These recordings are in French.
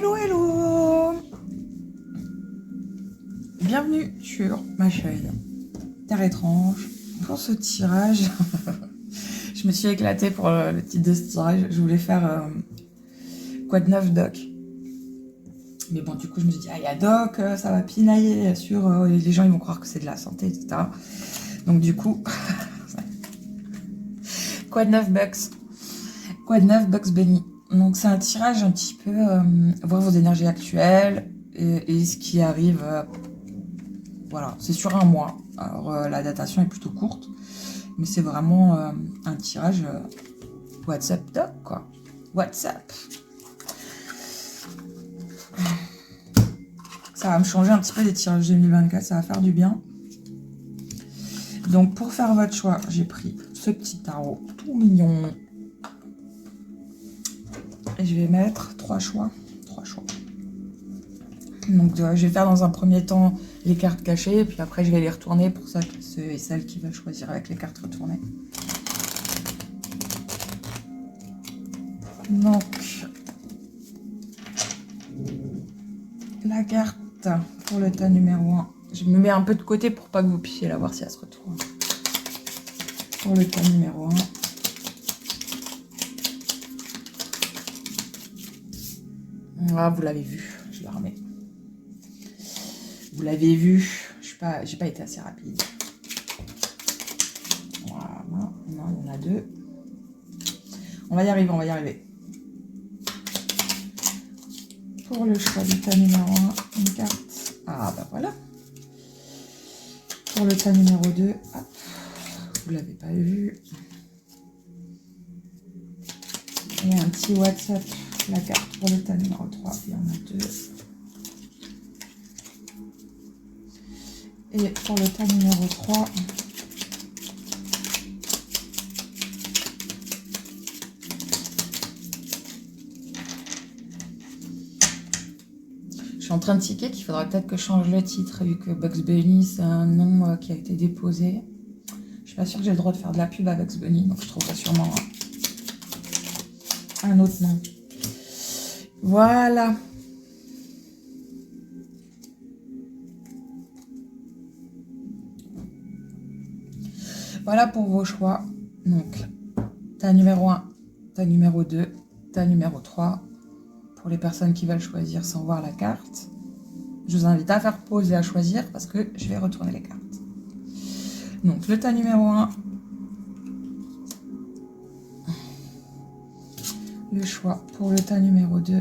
Hello, hello. Bienvenue sur ma chaîne Terre étrange. Pour ce tirage, je me suis éclatée pour le titre de ce tirage. Je voulais faire quoi de neuf doc. Mais bon, du coup, je me suis dit, ah, il y a doc, ça va pinailler sur... les gens, ils vont croire que c'est de la santé, etc. Donc, du coup, quoi de neuf Bucks. Quoi de neuf Bucks Bunny. Donc, c'est un tirage un petit peu... voir vos énergies actuelles et ce qui arrive... voilà, c'est sur un mois. Alors, la datation est plutôt courte. Mais c'est vraiment un tirage WhatsApp doc, quoi. WhatsApp. Ça va me changer un petit peu des tirages 2024, ça va faire du bien. Donc pour faire votre choix, j'ai pris ce petit tarot tout mignon. Et je vais mettre 3 choix. 3 choix. Donc je vais faire dans un premier temps les cartes cachées, et puis après je vais les retourner pour ceux et celles qui veulent choisir avec les cartes retournées. Donc la carte pour le tas numéro 1. Je me mets un peu de côté pour pas que vous puissiez la voir si elle se retourne. Pour le tas numéro 1. Ah, vous l'avez vu, je la remets. Vous l'avez vu, j'ai pas été assez rapide. Voilà, non, il y en a 2. On va y arriver, on va y arriver. Pour le choix du tas numéro 1, une carte. Ah bah voilà. Pour le tas numéro 2, hop, vous l'avez pas vu. Et un petit WhatsApp, la carte pour le tas numéro 3, il y en a 2. Et pour le tas numéro 3, je suis en train de tiquer qu'il faudra peut-être que je change le titre, vu que Bugs Bunny, c'est un nom qui a été déposé. Je suis pas sûre que j'ai le droit de faire de la pub à Bugs Bunny, donc je trouverai sûrement un autre nom. Voilà. Voilà pour vos choix. Donc, tas numéro 1, tas numéro 2, tas numéro 3. Pour les personnes qui veulent choisir sans voir la carte, je vous invite à faire pause et à choisir parce que je vais retourner les cartes. Donc, le tas numéro 1. Le choix pour le tas numéro 2.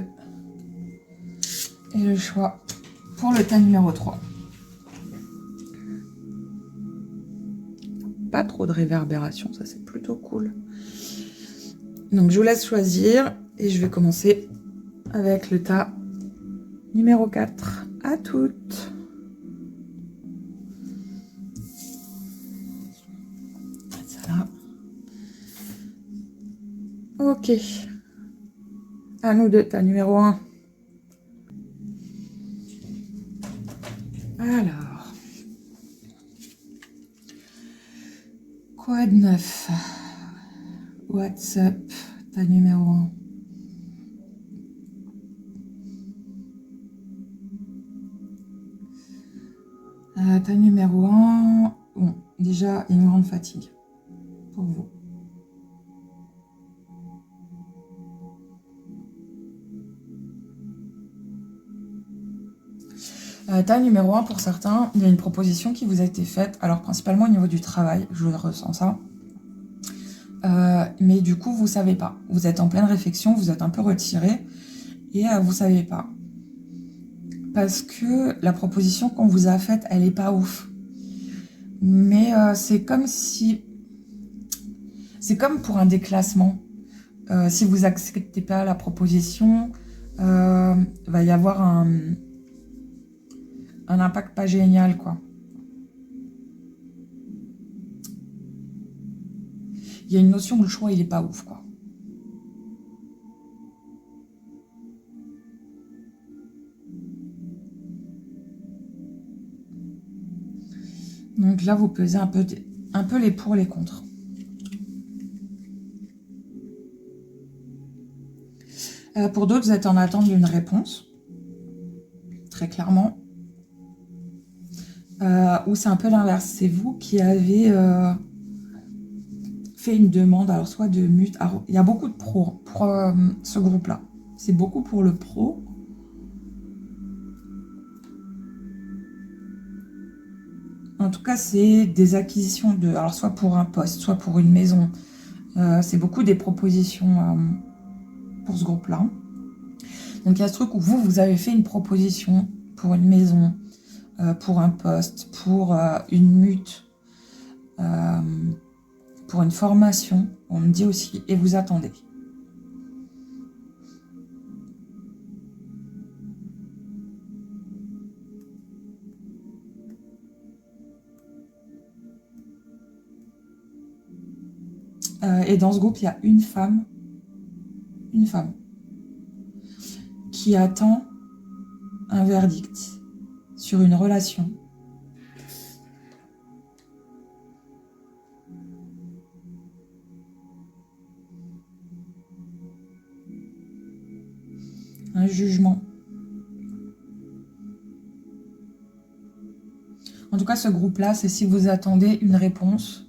Et le choix pour le tas numéro 3. Pas trop de réverbération, ça c'est plutôt cool. Donc je vous laisse choisir et je vais commencer avec le tas numéro 4. À toutes. Ça là. Ok. À nous deux, tas numéro 1. Alors. Quoi de neuf? WhatsApp, tas numéro 1. Tas numéro 1. Bon, déjà, il y a une grande fatigue pour vous. Tas numéro 1, pour certains, il y a une proposition qui vous a été faite, alors principalement au niveau du travail, je ressens ça. Mais du coup, vous savez pas. Vous êtes en pleine réflexion, vous êtes un peu retiré, et vous savez pas. Parce que la proposition qu'on vous a faite, elle est pas ouf. Mais c'est comme si... C'est comme pour un déclassement. Si vous acceptez pas la proposition, va y avoir un impact pas génial, quoi. Il y a une notion où le choix, il est pas ouf, quoi. Donc là, vous pesez un peu les pour et les contre. Pour d'autres, vous êtes en attente d'une réponse. très clairement. Ou c'est un peu l'inverse, c'est vous qui avez fait une demande, alors soit de mute, alors, il y a beaucoup de pros pour ce groupe-là, c'est beaucoup pour le pro. En tout cas, c'est des acquisitions de, alors soit pour un poste, soit pour une maison. C'est beaucoup des propositions pour ce groupe-là. Donc il y a ce truc où vous avez fait une proposition pour une maison, pour un poste, pour une mute, pour une formation, on me dit aussi, et vous attendez. Et dans ce groupe, il y a une femme, qui attend un verdict sur une relation. Un jugement. En tout cas, ce groupe-là, c'est si vous attendez une réponse.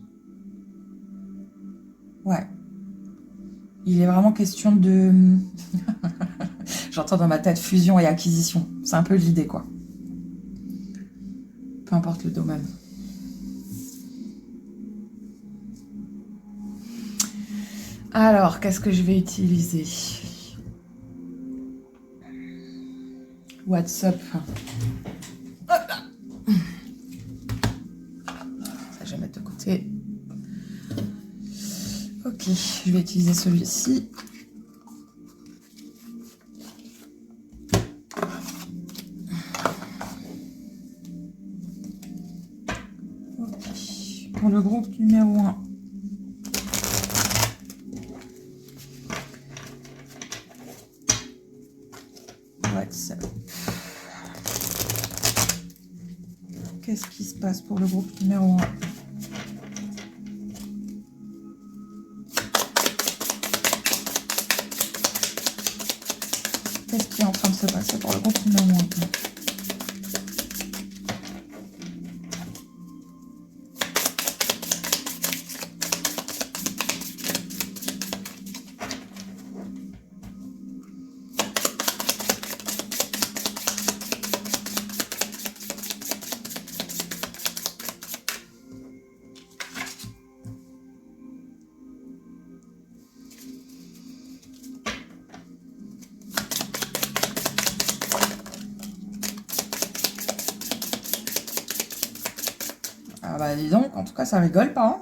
Ouais. Il est vraiment question de... J'entends dans ma tête fusion et acquisition. C'est un peu l'idée, quoi. Peu importe le domaine. Alors, qu'est-ce que je vais utiliser? WhatsApp. Ça, je vais mettre de côté. Ok, je vais utiliser celui-ci. Okay. Pour le groupe numéro 1. WhatsApp. Qu'est-ce qui se passe pour le groupe numéro 1? Qu'est-ce qui est en train de se passer pour le groupe numéro 1? Ah bah dis donc, en tout cas ça rigole pas. Hein.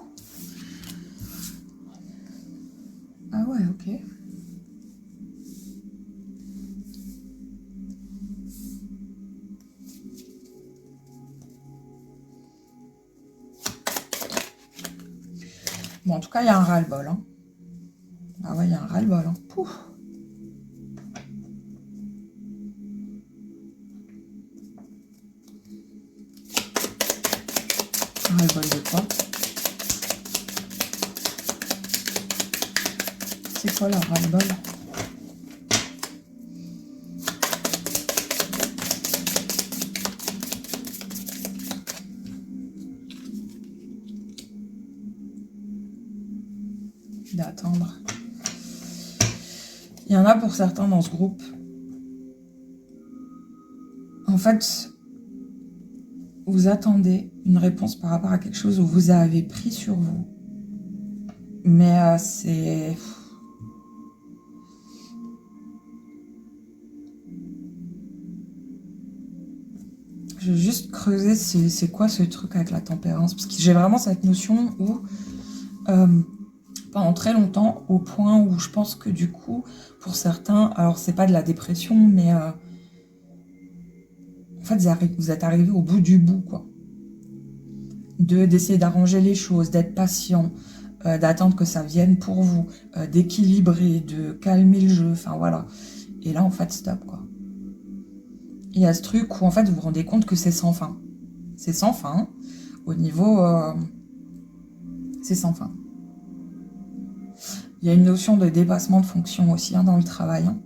Ah ouais, ok. Bon, en tout cas, il y a un ras-le-bol. Hein. Ah ouais, il y a un ras-le-bol. Hein. Pouf. Un ras-le-bol de quoi? C'est quoi le ras-le-bol? D'attendre. Il y en a pour certains dans ce groupe. En fait, vous attendez une réponse par rapport à quelque chose où vous avez pris sur vous. Mais c'est... Je vais juste creuser c'est quoi ce truc avec la tempérance. Parce que j'ai vraiment cette notion où... pendant très longtemps, au point où je pense que du coup, pour certains, alors c'est pas de la dépression, mais en fait, vous êtes arrivé au bout du bout, quoi. D'essayer d'arranger les choses, d'être patient, d'attendre que ça vienne pour vous, d'équilibrer, de calmer le jeu, enfin voilà. Et là, en fait, stop, quoi. Il y a ce truc où, en fait, vous vous rendez compte que c'est sans fin. C'est sans fin, au niveau... c'est sans fin. Il y a une notion de dépassement de fonction aussi hein, dans le travail. Hein.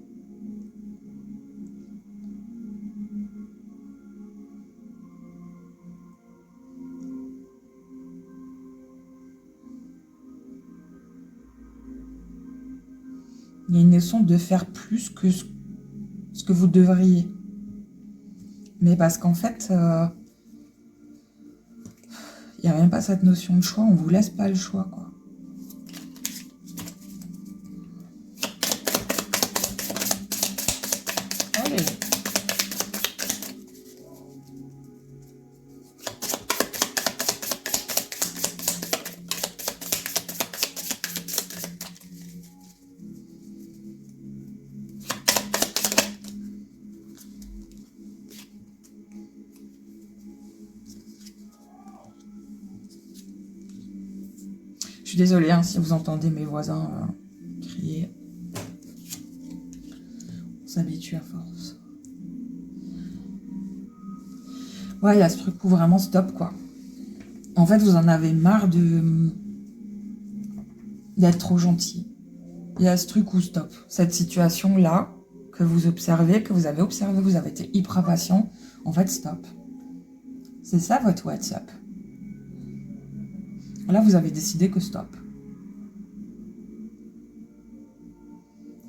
Il y a une notion de faire plus que ce que vous devriez. Mais parce qu'en fait, il n'y a même pas cette notion de choix. On ne vous laisse pas le choix, quoi. Allez. Je suis désolée hein, si vous entendez mes voisins crier. On s'habitue à force. Ouais, il y a ce truc où vraiment stop, quoi. En fait, vous en avez marre d'être trop gentil. Il y a ce truc où stop. Cette situation-là, que vous observez, que vous avez observé, vous avez été hyper patient. En fait, stop. C'est ça votre WhatsApp. Là, vous avez décidé que stop.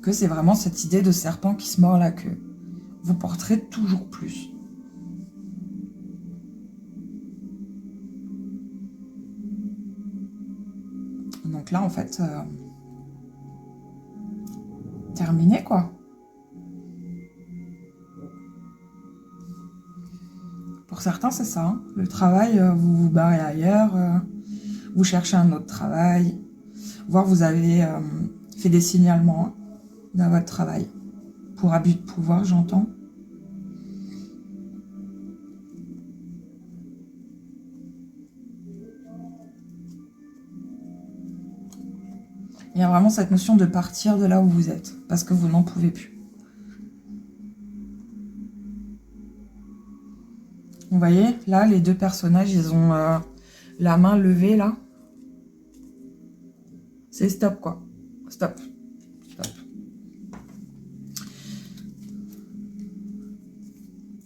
Que c'est vraiment cette idée de serpent qui se mord la queue. Vous porterez toujours plus. Donc là, en fait, terminé, quoi. Pour certains, c'est ça. Hein. Le travail, vous vous barrez ailleurs, vous cherchez un autre travail, voire vous avez fait des signalements hein, dans votre travail. Pour abus de pouvoir, j'entends. Il y a vraiment cette notion de partir de là où vous êtes, parce que vous n'en pouvez plus. Vous voyez, là, les deux personnages, ils ont la main levée, là. C'est stop, quoi. Stop. Stop.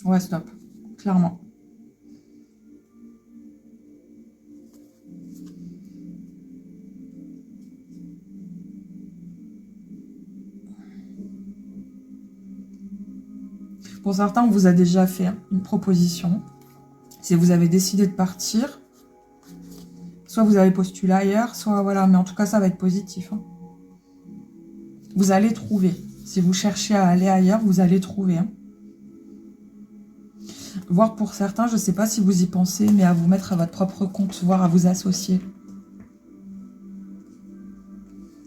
Ouais, stop. Clairement. Pour certains, on vous a déjà fait une proposition. Si vous avez décidé de partir, soit vous avez postulé ailleurs, soit voilà. Mais en tout cas, ça va être positif. Hein. Vous allez trouver. Si vous cherchez à aller ailleurs, vous allez trouver. Hein. Voire pour certains, je ne sais pas si vous y pensez, mais à vous mettre à votre propre compte, voire à vous associer.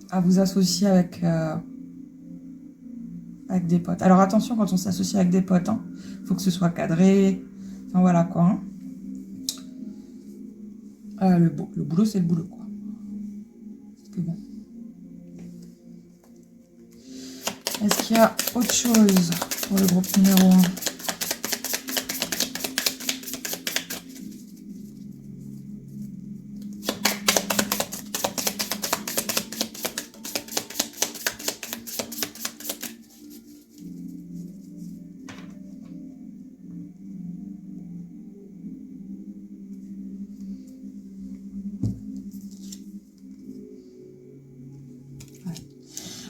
À vous associer avec des potes. Alors attention, quand on s'associe avec des potes, hein, faut que ce soit cadré. Enfin voilà quoi. Hein. Le boulot, c'est le boulot quoi. Parce que bon. Est-ce qu'il y a autre chose pour le groupe numéro 1 ?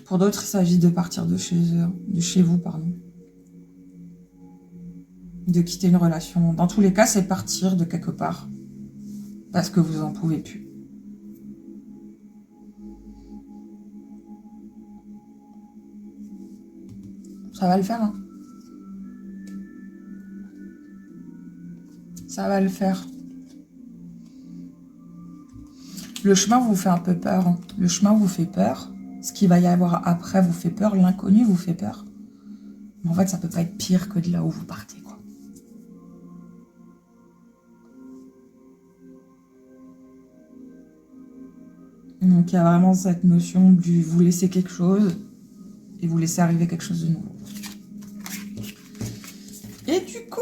Pour d'autres, il s'agit de partir de chez vous, pardon. De quitter une relation. Dans tous les cas, c'est partir de quelque part. Parce que vous en pouvez plus. Ça va le faire, hein. Ça va le faire. Le chemin vous fait un peu peur. Hein. Le chemin vous fait peur. Ce qu'il va y avoir après vous fait peur. L'inconnu vous fait peur. Mais en fait, ça peut pas être pire que de là où vous partez, quoi. Donc, il y a vraiment cette notion du vous laissez quelque chose et vous laissez arriver quelque chose de nouveau. Et du coup...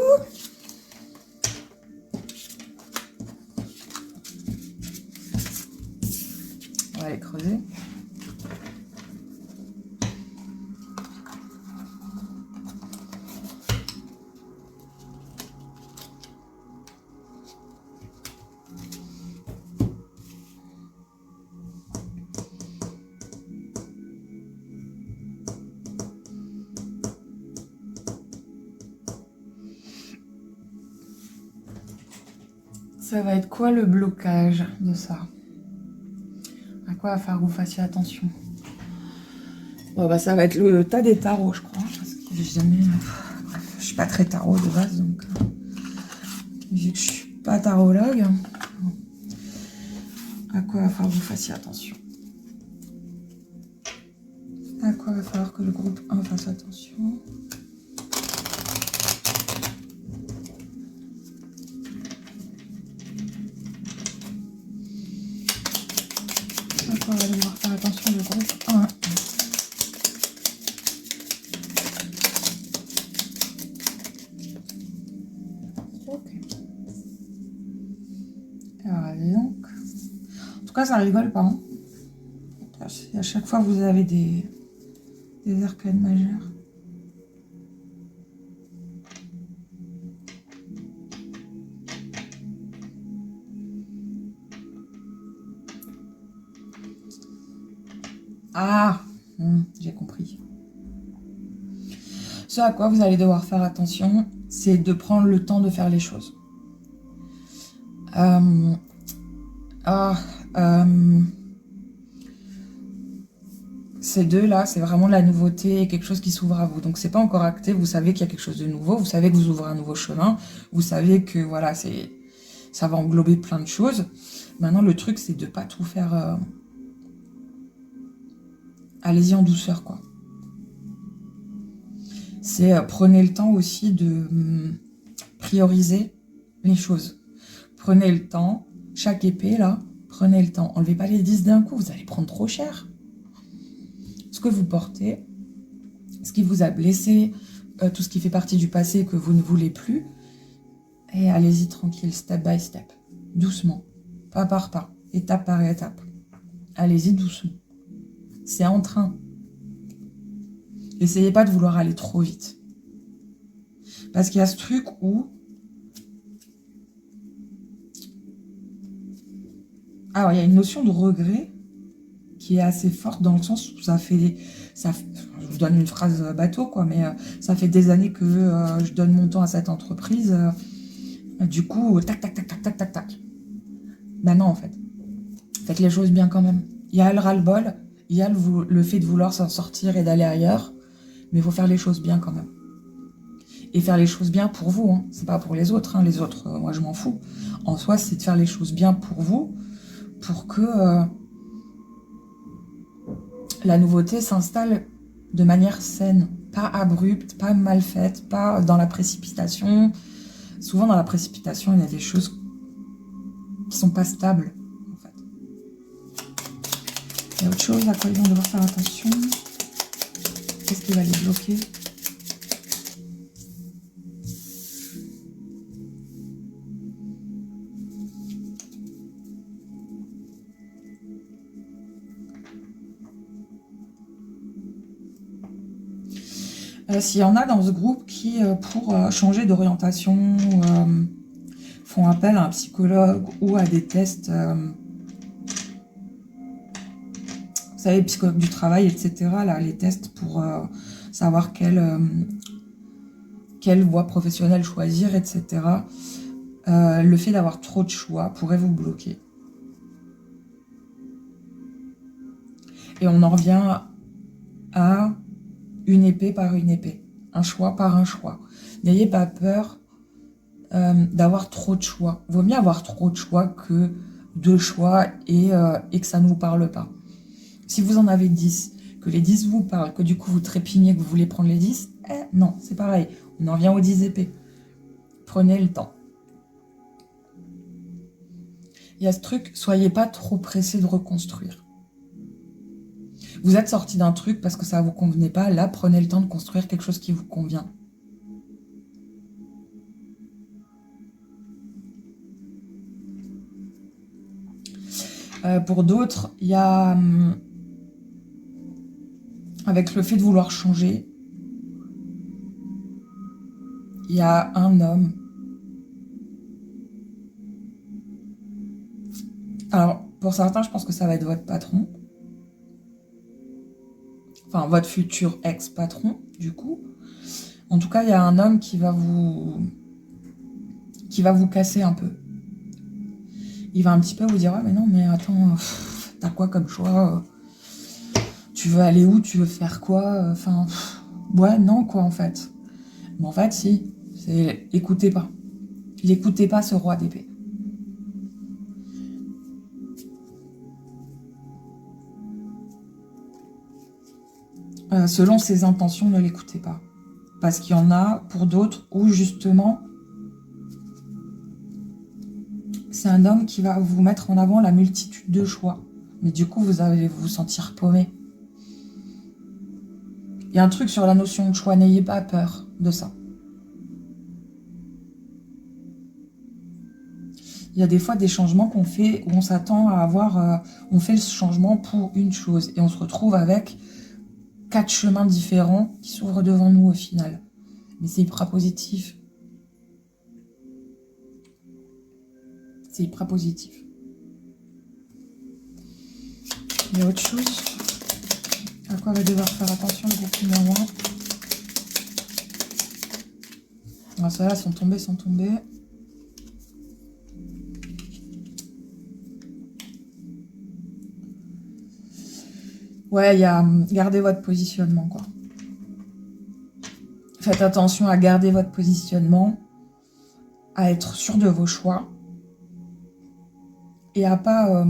on va aller creuser. Ça va être quoi le blocage de ça? À quoi va falloir que vous fassiez attention? Bon, bah, ça va être le tas des tarots, je crois. Parce que j'ai jamais... Bref, je suis pas très tarot de base, donc... vu que je suis pas tarologue, à quoi va falloir que vous fassiez attention? À quoi va falloir que le groupe 1 fasse attention? À quoi va devoir faire attention le groupe 1? Ok. Alors, donc... En tout cas, ça rigole pas. Hein. À chaque fois, vous avez des arcades majeures. Ah, j'ai compris. Ce à quoi vous allez devoir faire attention, c'est de prendre le temps de faire les choses. Ces deux-là, c'est vraiment la nouveauté et quelque chose qui s'ouvre à vous. Donc, c'est pas encore acté. Vous savez qu'il y a quelque chose de nouveau. Vous savez que vous ouvrez un nouveau chemin. Vous savez que, voilà, ça va englober plein de choses. Maintenant, le truc, c'est de pas tout faire... Allez-y en douceur, quoi. C'est prenez le temps aussi de prioriser les choses. Prenez le temps. Chaque épée, là, prenez le temps. Enlevez pas les 10 d'un coup. Vous allez prendre trop cher. Ce que vous portez, ce qui vous a blessé, tout ce qui fait partie du passé que vous ne voulez plus. Et allez-y tranquille, step by step. Doucement. Pas par pas. Étape par étape. Allez-y doucement. C'est en train. N'essayez pas de vouloir aller trop vite. Parce qu'il y a ce truc où... Alors, il y a une notion de regret qui est assez forte dans le sens où ça fait... je vous donne une phrase bateau, quoi, mais ça fait des années que je donne mon temps à cette entreprise. Du coup, tac, tac, tac, tac, tac, tac, tac. Ben non, en fait. Faites les choses bien quand même. Il y a le ras-le-bol, il y a le fait de vouloir s'en sortir et d'aller ailleurs, mais il faut faire les choses bien quand même. Et faire les choses bien pour vous, hein. C'est pas pour les autres. Hein. Les autres, moi, je m'en fous. En soi, c'est de faire les choses bien pour vous, pour que la nouveauté s'installe de manière saine, pas abrupte, pas mal faite, pas dans la précipitation. Souvent, dans la précipitation, il y a des choses qui sont pas stables, en fait. Il y a autre chose à quoi ils vont devoir faire attention. Qu'est-ce qui va les bloquer ? S'il y en a dans ce groupe qui, pour changer d'orientation, font appel à un psychologue ou à des tests, vous savez, psychologue du travail, etc., là, les tests pour savoir quelle voie professionnelle choisir, etc., le fait d'avoir trop de choix pourrait vous bloquer. Et on en revient à une épée par une épée, un choix par un choix. N'ayez pas peur d'avoir trop de choix. Vaut mieux avoir trop de choix que 2 choix et que ça ne vous parle pas. Si vous en avez 10, que les 10 vous parlent, que du coup vous trépignez, que vous voulez prendre les 10, non, c'est pareil. On en vient aux 10 épées. Prenez le temps. Il y a ce truc, soyez pas trop pressés de reconstruire. Vous êtes sorti d'un truc parce que ça ne vous convenait pas. Là, prenez le temps de construire quelque chose qui vous convient. Pour d'autres, il y a... avec le fait de vouloir changer, il y a un homme. Alors, pour certains, je pense que ça va être votre patron. Enfin, votre futur ex-patron, du coup. En tout cas, il y a un homme qui va vous casser un peu. il va un petit peu vous dire, ouais, mais non, mais attends, t'as quoi comme choix? Tu veux aller où? Tu veux faire quoi? Enfin, ouais, non, quoi, en fait. Mais en fait, si, c'est écoutez pas. N'écoutez pas ce roi d'épée. Selon ses intentions, ne l'écoutez pas. Parce qu'il y en a pour d'autres où justement, c'est un homme qui va vous mettre en avant la multitude de choix. Mais du coup, vous allez vous sentir paumé. Il y a un truc sur la notion de choix, n'ayez pas peur de ça. Il y a des fois des changements qu'on fait, où on s'attend à avoir... on fait le changement pour une chose. Et on se retrouve avec 4 chemins différents qui s'ouvrent devant nous au final. Mais c'est hyper positif. C'est hyper positif. Il y a autre chose à quoi va devoir faire attention le groupe numéro 1. Alors ceux-là sont tombés, Ouais, il y a garder votre positionnement, quoi. Faites attention à garder votre positionnement, à être sûr de vos choix et à pas...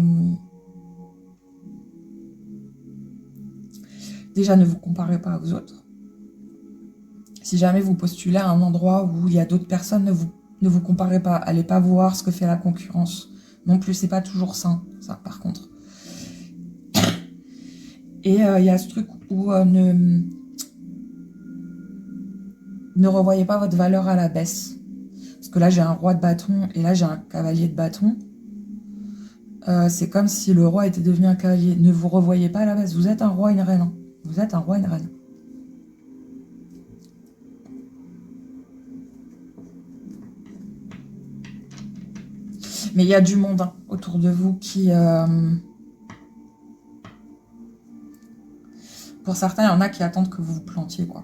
Déjà, ne vous comparez pas aux autres. Si jamais vous postulez à un endroit où il y a d'autres personnes, ne vous comparez pas. Allez pas voir ce que fait la concurrence. Non plus, c'est pas toujours sain, ça, par contre. Et il y a ce truc où ne revoyez pas votre valeur à la baisse. Parce que là, j'ai un roi de bâton et là, j'ai un cavalier de bâton. C'est comme si le roi était devenu un cavalier. Ne vous revoyez pas à la baisse. Vous êtes un roi et une reine. Hein. Vous êtes un roi et une reine. Mais il y a du monde hein, autour de vous qui... Pour certains, il y en a qui attendent que vous vous plantiez, quoi.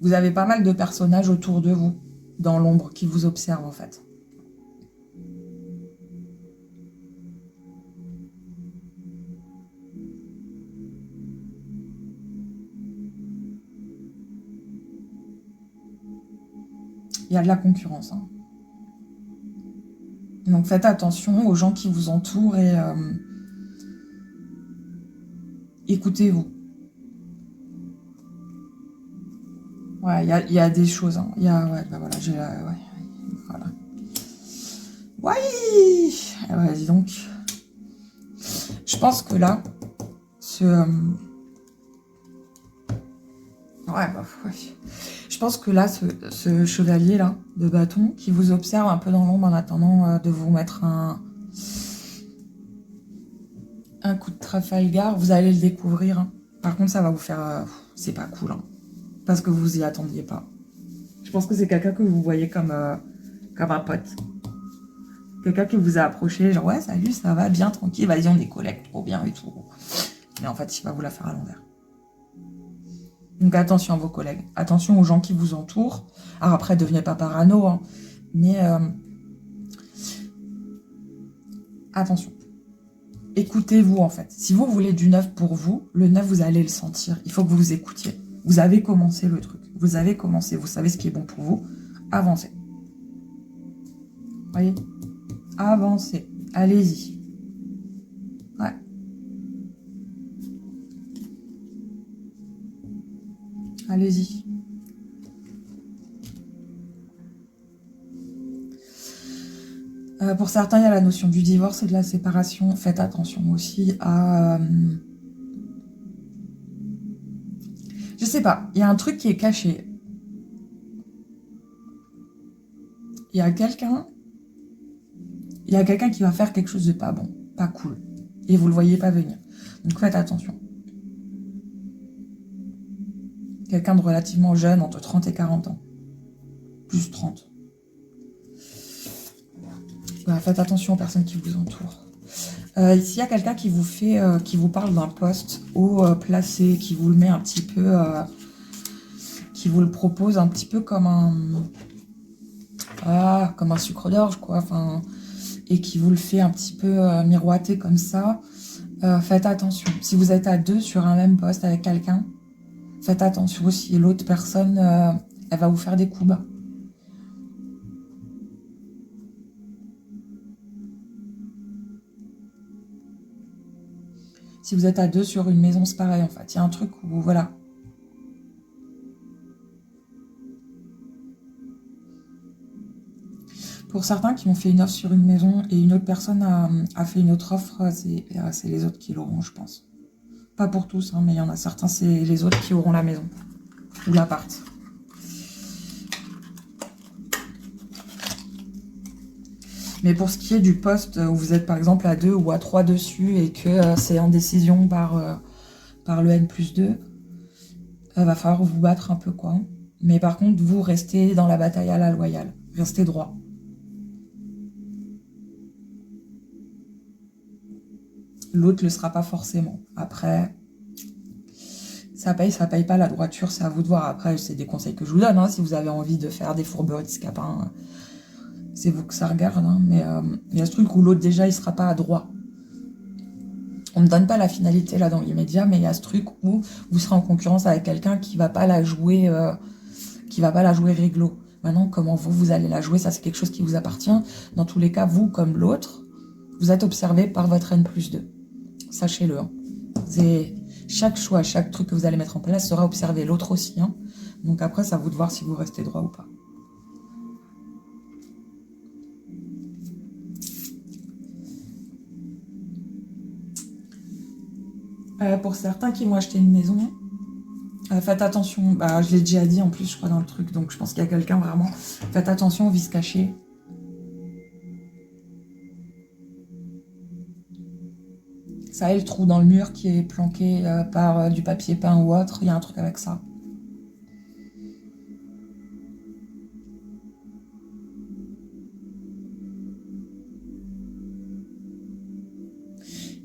Vous avez pas mal de personnages autour de vous, dans l'ombre, qui vous observent, en fait. Il y a de la concurrence. Hein. Donc faites attention aux gens qui vous entourent et écoutez-vous. Ouais, il y a des choses. Hein. Il y a, ouais, bah voilà, j'ai la... Ouais, voilà. Ouais, ouais, dis donc. Je pense que là, ouais, bah, ouais. Je pense que là, ce chevalier-là, de bâton, qui vous observe un peu dans l'ombre en attendant de vous mettre un coup de Trafalgar, vous allez le découvrir. Hein. Par contre, ça va vous faire... c'est pas cool, hein, parce que vous y attendiez pas. Je pense que c'est quelqu'un que vous voyez comme un pote. Quelqu'un qui vous a approché, genre, ouais, salut, ça va, bien, tranquille, vas-y, on est collègues, trop bien et tout. Mais en fait, il va vous la faire à l'envers. Donc attention à vos collègues, attention aux gens qui vous entourent. Alors après, devenez pas parano, hein, mais attention. Écoutez-vous en fait. Si vous voulez du neuf pour vous, le neuf, vous allez le sentir. Il faut que vous vous écoutiez. Vous avez commencé le truc. Vous avez commencé, vous savez ce qui est bon pour vous. Avancez. Voyez? Avancez. Allez-y. Ouais. Allez-y. Pour certains, il y a la notion du divorce et de la séparation. Faites attention aussi à... je sais pas, il y a un truc qui est caché. Il y a quelqu'un qui va faire quelque chose de pas bon, pas cool. Et vous le voyez pas venir. Donc faites attention. Quelqu'un de relativement jeune, entre 30 et 40 ans. Plus 30. Voilà, faites attention aux personnes qui vous entourent. Ici, il y a quelqu'un qui vous fait, qui vous parle d'un poste haut placé, qui vous le met un petit peu, qui vous le propose un petit peu comme comme un sucre d'orge, quoi. Enfin, et qui vous le fait un petit peu miroiter comme ça. Faites attention. Si vous êtes à deux sur un même poste avec quelqu'un, faites attention si l'autre personne, elle va vous faire des coups bas. Si vous êtes à deux sur une maison, c'est pareil en fait. Il y a un truc où, voilà. Pour certains qui ont fait une offre sur une maison et une autre personne a fait une autre offre, c'est les autres qui l'auront, je pense. Pas pour tous, hein, mais il y en a certains, c'est les autres qui auront la maison ou l'appart. Mais pour ce qui est du poste où vous êtes par exemple à 2 ou à 3 dessus et que c'est en décision par le N+2, va falloir vous battre un peu, quoi. Mais par contre, vous restez dans la bataille à la loyale. Restez droit. L'autre ne le sera pas forcément. Après, ça paye pas. La droiture, c'est à vous de voir. Après, c'est des conseils que je vous donne. Hein. Si vous avez envie de faire des fourberies de scapin, c'est vous que ça regarde. Hein. Mais il y a ce truc où l'autre, déjà, il sera pas à droit. On ne donne pas la finalité là dans l'immédiat, mais il y a ce truc où vous serez en concurrence avec quelqu'un qui va pas la jouer, réglo. Maintenant, comment vous allez la jouer, ça c'est quelque chose qui vous appartient. Dans tous les cas, vous comme l'autre, vous êtes observé par votre N+2. Sachez-le. Hein. Chaque choix, chaque truc que vous allez mettre en place sera observé. L'autre aussi. Hein. Donc après, c'est à vous de voir si vous restez droit ou pas. Pour certains qui vont acheter une maison, faites attention. Bah, je l'ai déjà dit en plus, je crois, dans le truc. Donc je pense qu'il y a quelqu'un vraiment. Faites attention aux vis cachées. Ça est le trou dans le mur qui est planqué par du papier peint ou autre. Il y a un truc avec ça.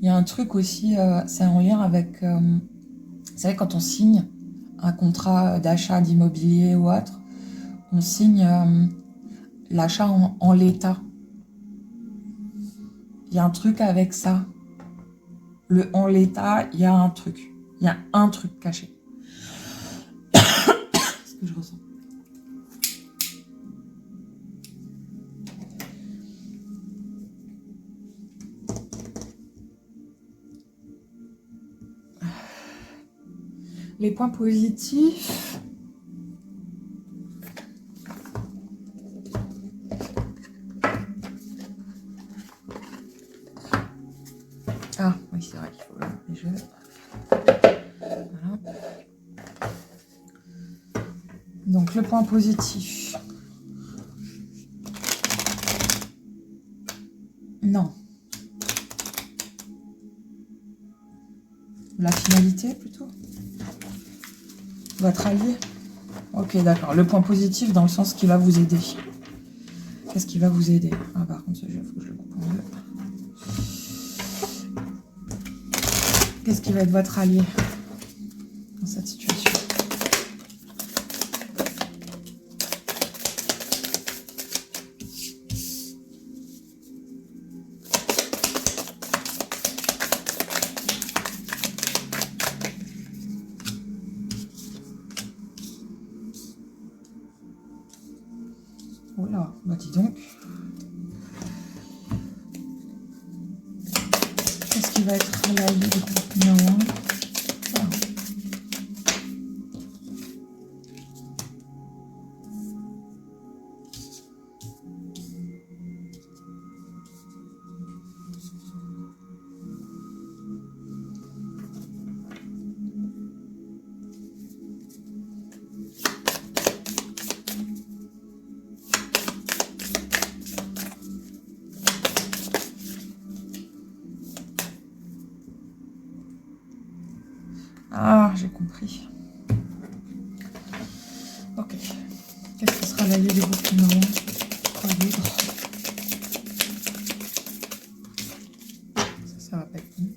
Il y a un truc aussi, c'est en lien avec... vous savez, quand on signe un contrat d'achat d'immobilier ou autre, on signe l'achat en l'état. Il y a un truc avec ça. Le en l'état, il y a un truc. Il y a un truc caché. C'est ce que je ressens. Les points positifs. Ah, oui, c'est vrai qu'il faut les jeux. Voilà. Donc, le point positif. Non. La finalité, plutôt. Votre allié. Ok, d'accord. Le point positif dans le sens qui va vous aider. Qu'est-ce qui va vous aider? Ah, par contre, ce jeu, il faut que je le coupe en deux. Qu'est-ce qui va être votre allié dans cette situation? Oh là, bah dis donc. Qu'est-ce qui va être l'allié du groupe numéro 1? Voilà. Ah, j'ai compris. Ok. Qu'est-ce que sera l'allié du groupe numéro 1? 3 livres. Ça va pas être bon.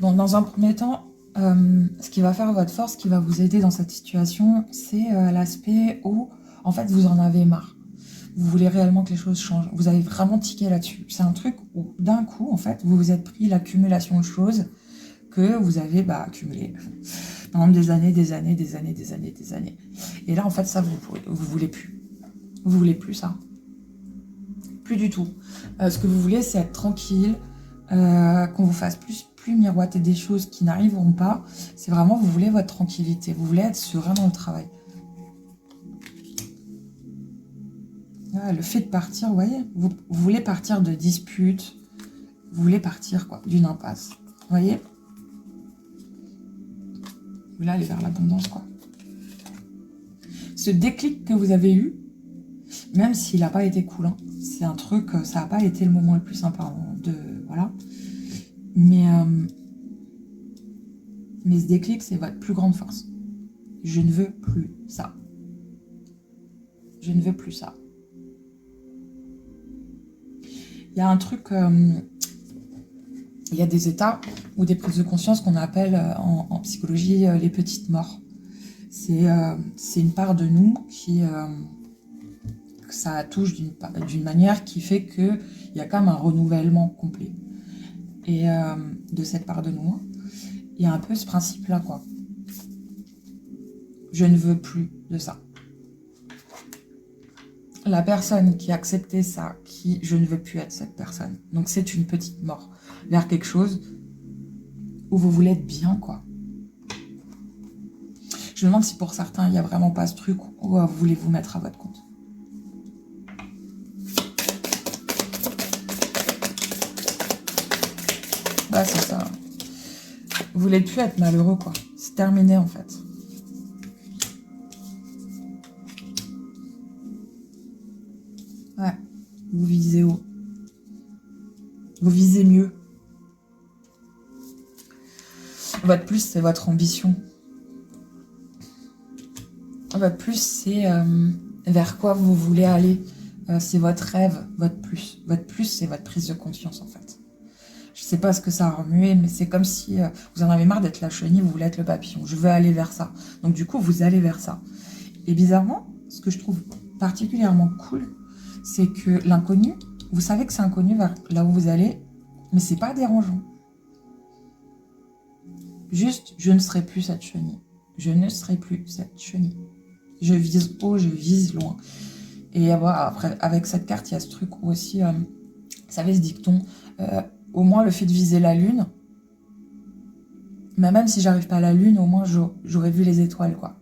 Bon, dans un premier temps, ce qui va faire votre force, ce qui va vous aider dans cette situation, c'est l'aspect où, en fait, vous en avez marre. Vous voulez réellement que les choses changent. Vous avez vraiment tiqué là-dessus. C'est un truc où, d'un coup, en fait, vous vous êtes pris l'accumulation de choses que vous avez accumulées pendant des années, des années, des années, des années, des années. Et là, en fait, ça, vous voulez plus. Vous voulez plus ça. Plus du tout. Ce que vous voulez, c'est être tranquille, qu'on vous fasse plus miroiter des choses qui n'arriveront pas. C'est vraiment, vous voulez votre tranquillité. Vous voulez être serein dans le travail. Le fait de partir, vous voyez, vous voulez partir de disputes, vous voulez partir d'une impasse, vous voyez. Vous voulez aller vers l'abondance, quoi. Ce déclic que vous avez eu, même s'il n'a pas été cool, hein, c'est un truc, ça n'a pas été le moment le plus sympa voilà. Mais ce déclic, c'est votre plus grande force. Je ne veux plus ça. Je ne veux plus ça. Il y a un truc, il y a des états ou des prises de conscience qu'on appelle en psychologie les petites morts. C'est une part de nous qui, que ça touche d'une manière qui fait qu'il y a quand même un renouvellement complet. Et de cette part de nous, il y a un peu ce principe-là, quoi. Je ne veux plus de ça. La personne qui a accepté ça, je ne veux plus être cette personne. Donc c'est une petite mort vers quelque chose où vous voulez être bien, quoi. Je me demande si pour certains, il n'y a vraiment pas ce truc où vous voulez vous mettre à votre compte. Ouais, c'est ça. Vous voulez plus être malheureux, quoi. C'est terminé, en fait. Ouais. Vous visez haut. Vous visez mieux. Votre plus, c'est votre ambition. Votre plus, c'est vers quoi vous voulez aller. C'est votre rêve, votre plus. Votre plus, c'est votre prise de conscience, en fait. Je sais pas ce que ça a remué, mais c'est comme si vous en avez marre d'être la chenille, vous voulez être le papillon. Je veux aller vers ça. Donc du coup, vous allez vers ça. Et bizarrement, ce que je trouve particulièrement cool, c'est que l'inconnu, vous savez que c'est inconnu vers là où vous allez, mais c'est pas dérangeant. Juste, je ne serai plus cette chenille. Je ne serai plus cette chenille. Je vise haut, je vise loin. Et après, avec cette carte, il y a ce truc aussi, vous savez, ce dicton, au moins le fait de viser la lune, mais même si j'arrive pas à la lune, au moins j'aurais vu les étoiles, quoi.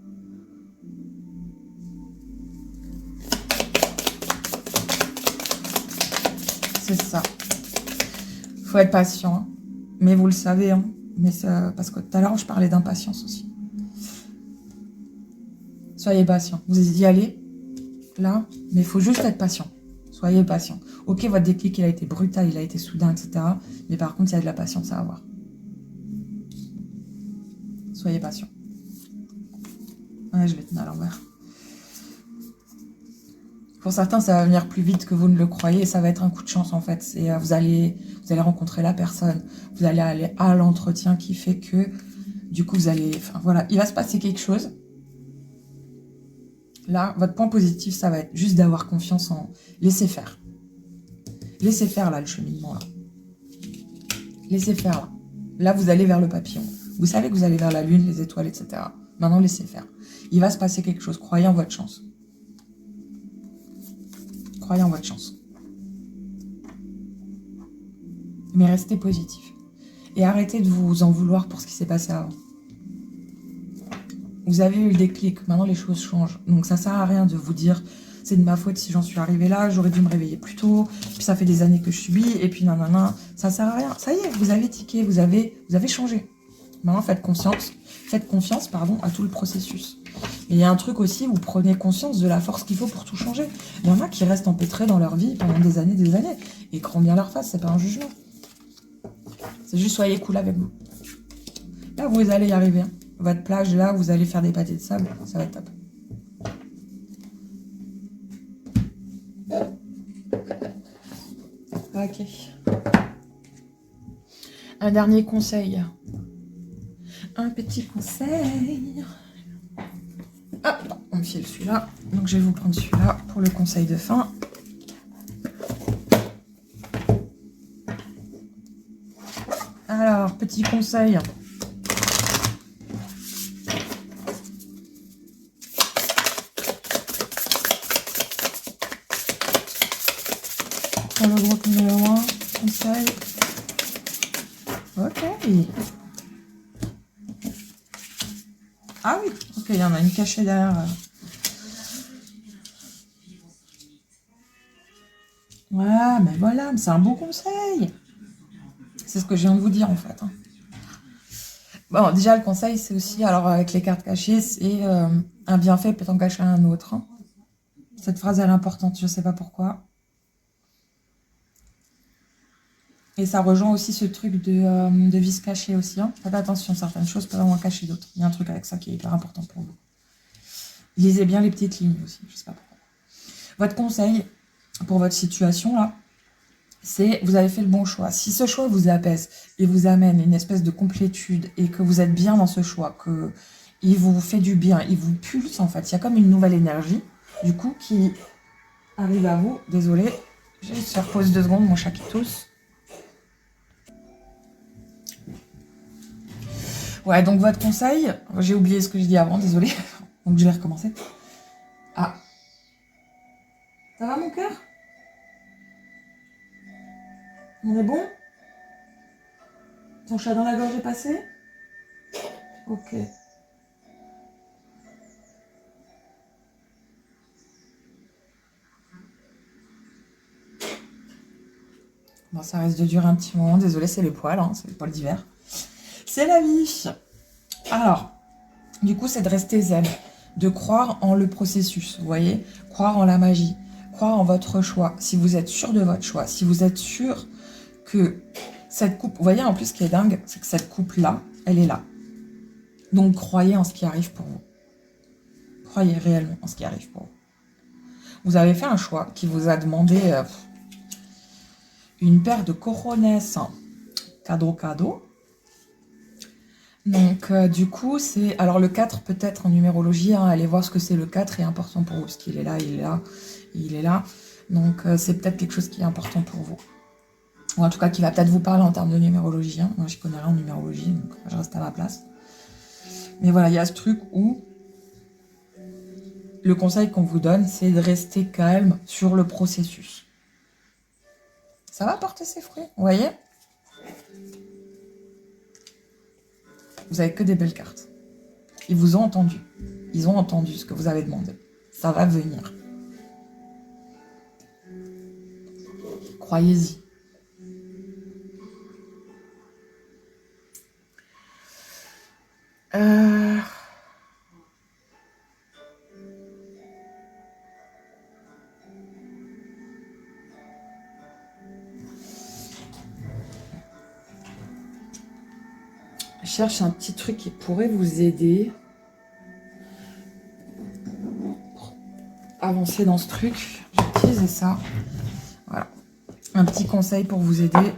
C'est ça. Faut être patient, hein. Mais vous le savez, hein. Mais parce que tout à l'heure, je parlais d'impatience aussi. Soyez patient. Vous y allez, là, mais il faut juste être patient. Soyez patient. Ok, votre déclic, il a été brutal, il a été soudain, etc. Mais par contre, il y a de la patience à avoir. Soyez patient. Ouais, je l'ai tenu à l'envers. Pour certains, ça va venir plus vite que vous ne le croyez. Et ça va être un coup de chance, en fait. Vous allez rencontrer la personne. Vous allez aller à l'entretien qui fait que, du coup, vous allez... Enfin, voilà, il va se passer quelque chose. Là, votre point positif, ça va être juste d'avoir confiance en... Laissez faire. Laissez faire, là, le cheminement, là. Laissez faire, là. Là, vous allez vers le papillon. Vous savez que vous allez vers la lune, les étoiles, etc. Maintenant, laissez faire. Il va se passer quelque chose. Croyez en votre chance. Croyez en votre chance. Mais restez positif. Et arrêtez de vous en vouloir pour ce qui s'est passé avant. Vous avez eu le déclic, maintenant les choses changent. Donc ça sert à rien de vous dire c'est de ma faute si j'en suis arrivée là, j'aurais dû me réveiller plus tôt, puis ça fait des années que je subis, et puis nanana, ça sert à rien. Ça y est, vous avez tiqué, vous avez changé. Maintenant faites confiance à tout le processus. Et il y a un truc aussi, vous prenez conscience de la force qu'il faut pour tout changer. Il y en a qui restent empêtrés dans leur vie pendant des années, et cront bien leur face, c'est pas un jugement. C'est juste soyez cool avec vous. Là, vous allez y arriver. Hein. Votre plage, là, vous allez faire des pâtés de sable, ça va être top. Ok. Un dernier conseil. Un petit conseil. Hop, on me file celui-là. Donc je vais vous prendre celui-là pour le conseil de fin. Alors, petit conseil. Pour le groupe numéro 1, conseil. Ok. Ah oui, ok, il y en a une cachée derrière. Ouais, mais voilà, c'est un beau conseil. C'est ce que je viens de vous dire en fait. Bon, déjà, le conseil, c'est aussi, alors avec les cartes cachées, c'est un bienfait peut en cacher un autre. Cette phrase, elle est importante, je sais pas pourquoi. Et ça rejoint aussi ce truc de vice caché aussi. Faites attention, certaines choses peuvent en cacher d'autres. Il y a un truc avec ça qui est hyper important pour vous. Lisez bien les petites lignes aussi, je sais pas pourquoi. Votre conseil pour votre situation, là, c'est vous avez fait le bon choix. Si ce choix vous apaise et vous amène une espèce de complétude et que vous êtes bien dans ce choix, qu'il vous fait du bien, il vous pulse en fait, il y a comme une nouvelle énergie, du coup, qui arrive à vous. Désolée, je vais juste faire pause 2 secondes, mon chat qui tousse. Ouais, donc votre conseil, j'ai oublié ce que j'ai dit avant, désolée, donc je vais recommencer. Ah, ça va mon cœur? On est bon? Ton chat dans la gorge est passé? Ok. Bon, ça risque de durer un petit moment, désolé, c'est les poils, c'est les poils d'hiver. C'est la vie. Alors, du coup, c'est de rester zen, de croire en le processus, vous voyez? Croire en la magie, croire en votre choix, si vous êtes sûr de votre choix, si vous êtes sûr que cette coupe, vous voyez en plus ce qui est dingue, c'est que cette coupe-là, elle est là. Donc croyez en ce qui arrive pour vous. Croyez réellement en ce qui arrive pour vous. Vous avez fait un choix qui vous a demandé une paire de cojones, cadeau. Donc du coup, c'est... Alors le 4 peut-être en numérologie, allez voir ce que c'est le 4 est important pour vous, parce qu'il est là, il est là, il est là. Donc c'est peut-être quelque chose qui est important pour vous. Ou en tout cas qui va peut-être vous parler en termes de numérologie. Moi je connais rien en numérologie, donc je reste à ma place. Mais voilà, il y a ce truc où le conseil qu'on vous donne, c'est de rester calme sur le processus. Ça va porter ses fruits, vous voyez? Vous avez que des belles cartes. Ils vous ont entendu. Ils ont entendu ce que vous avez demandé. Ça va venir. Croyez-y. Je cherche un petit truc qui pourrait vous aider pour avancer dans ce truc. J'ai utilisé ça. Voilà. Un petit conseil pour vous aider.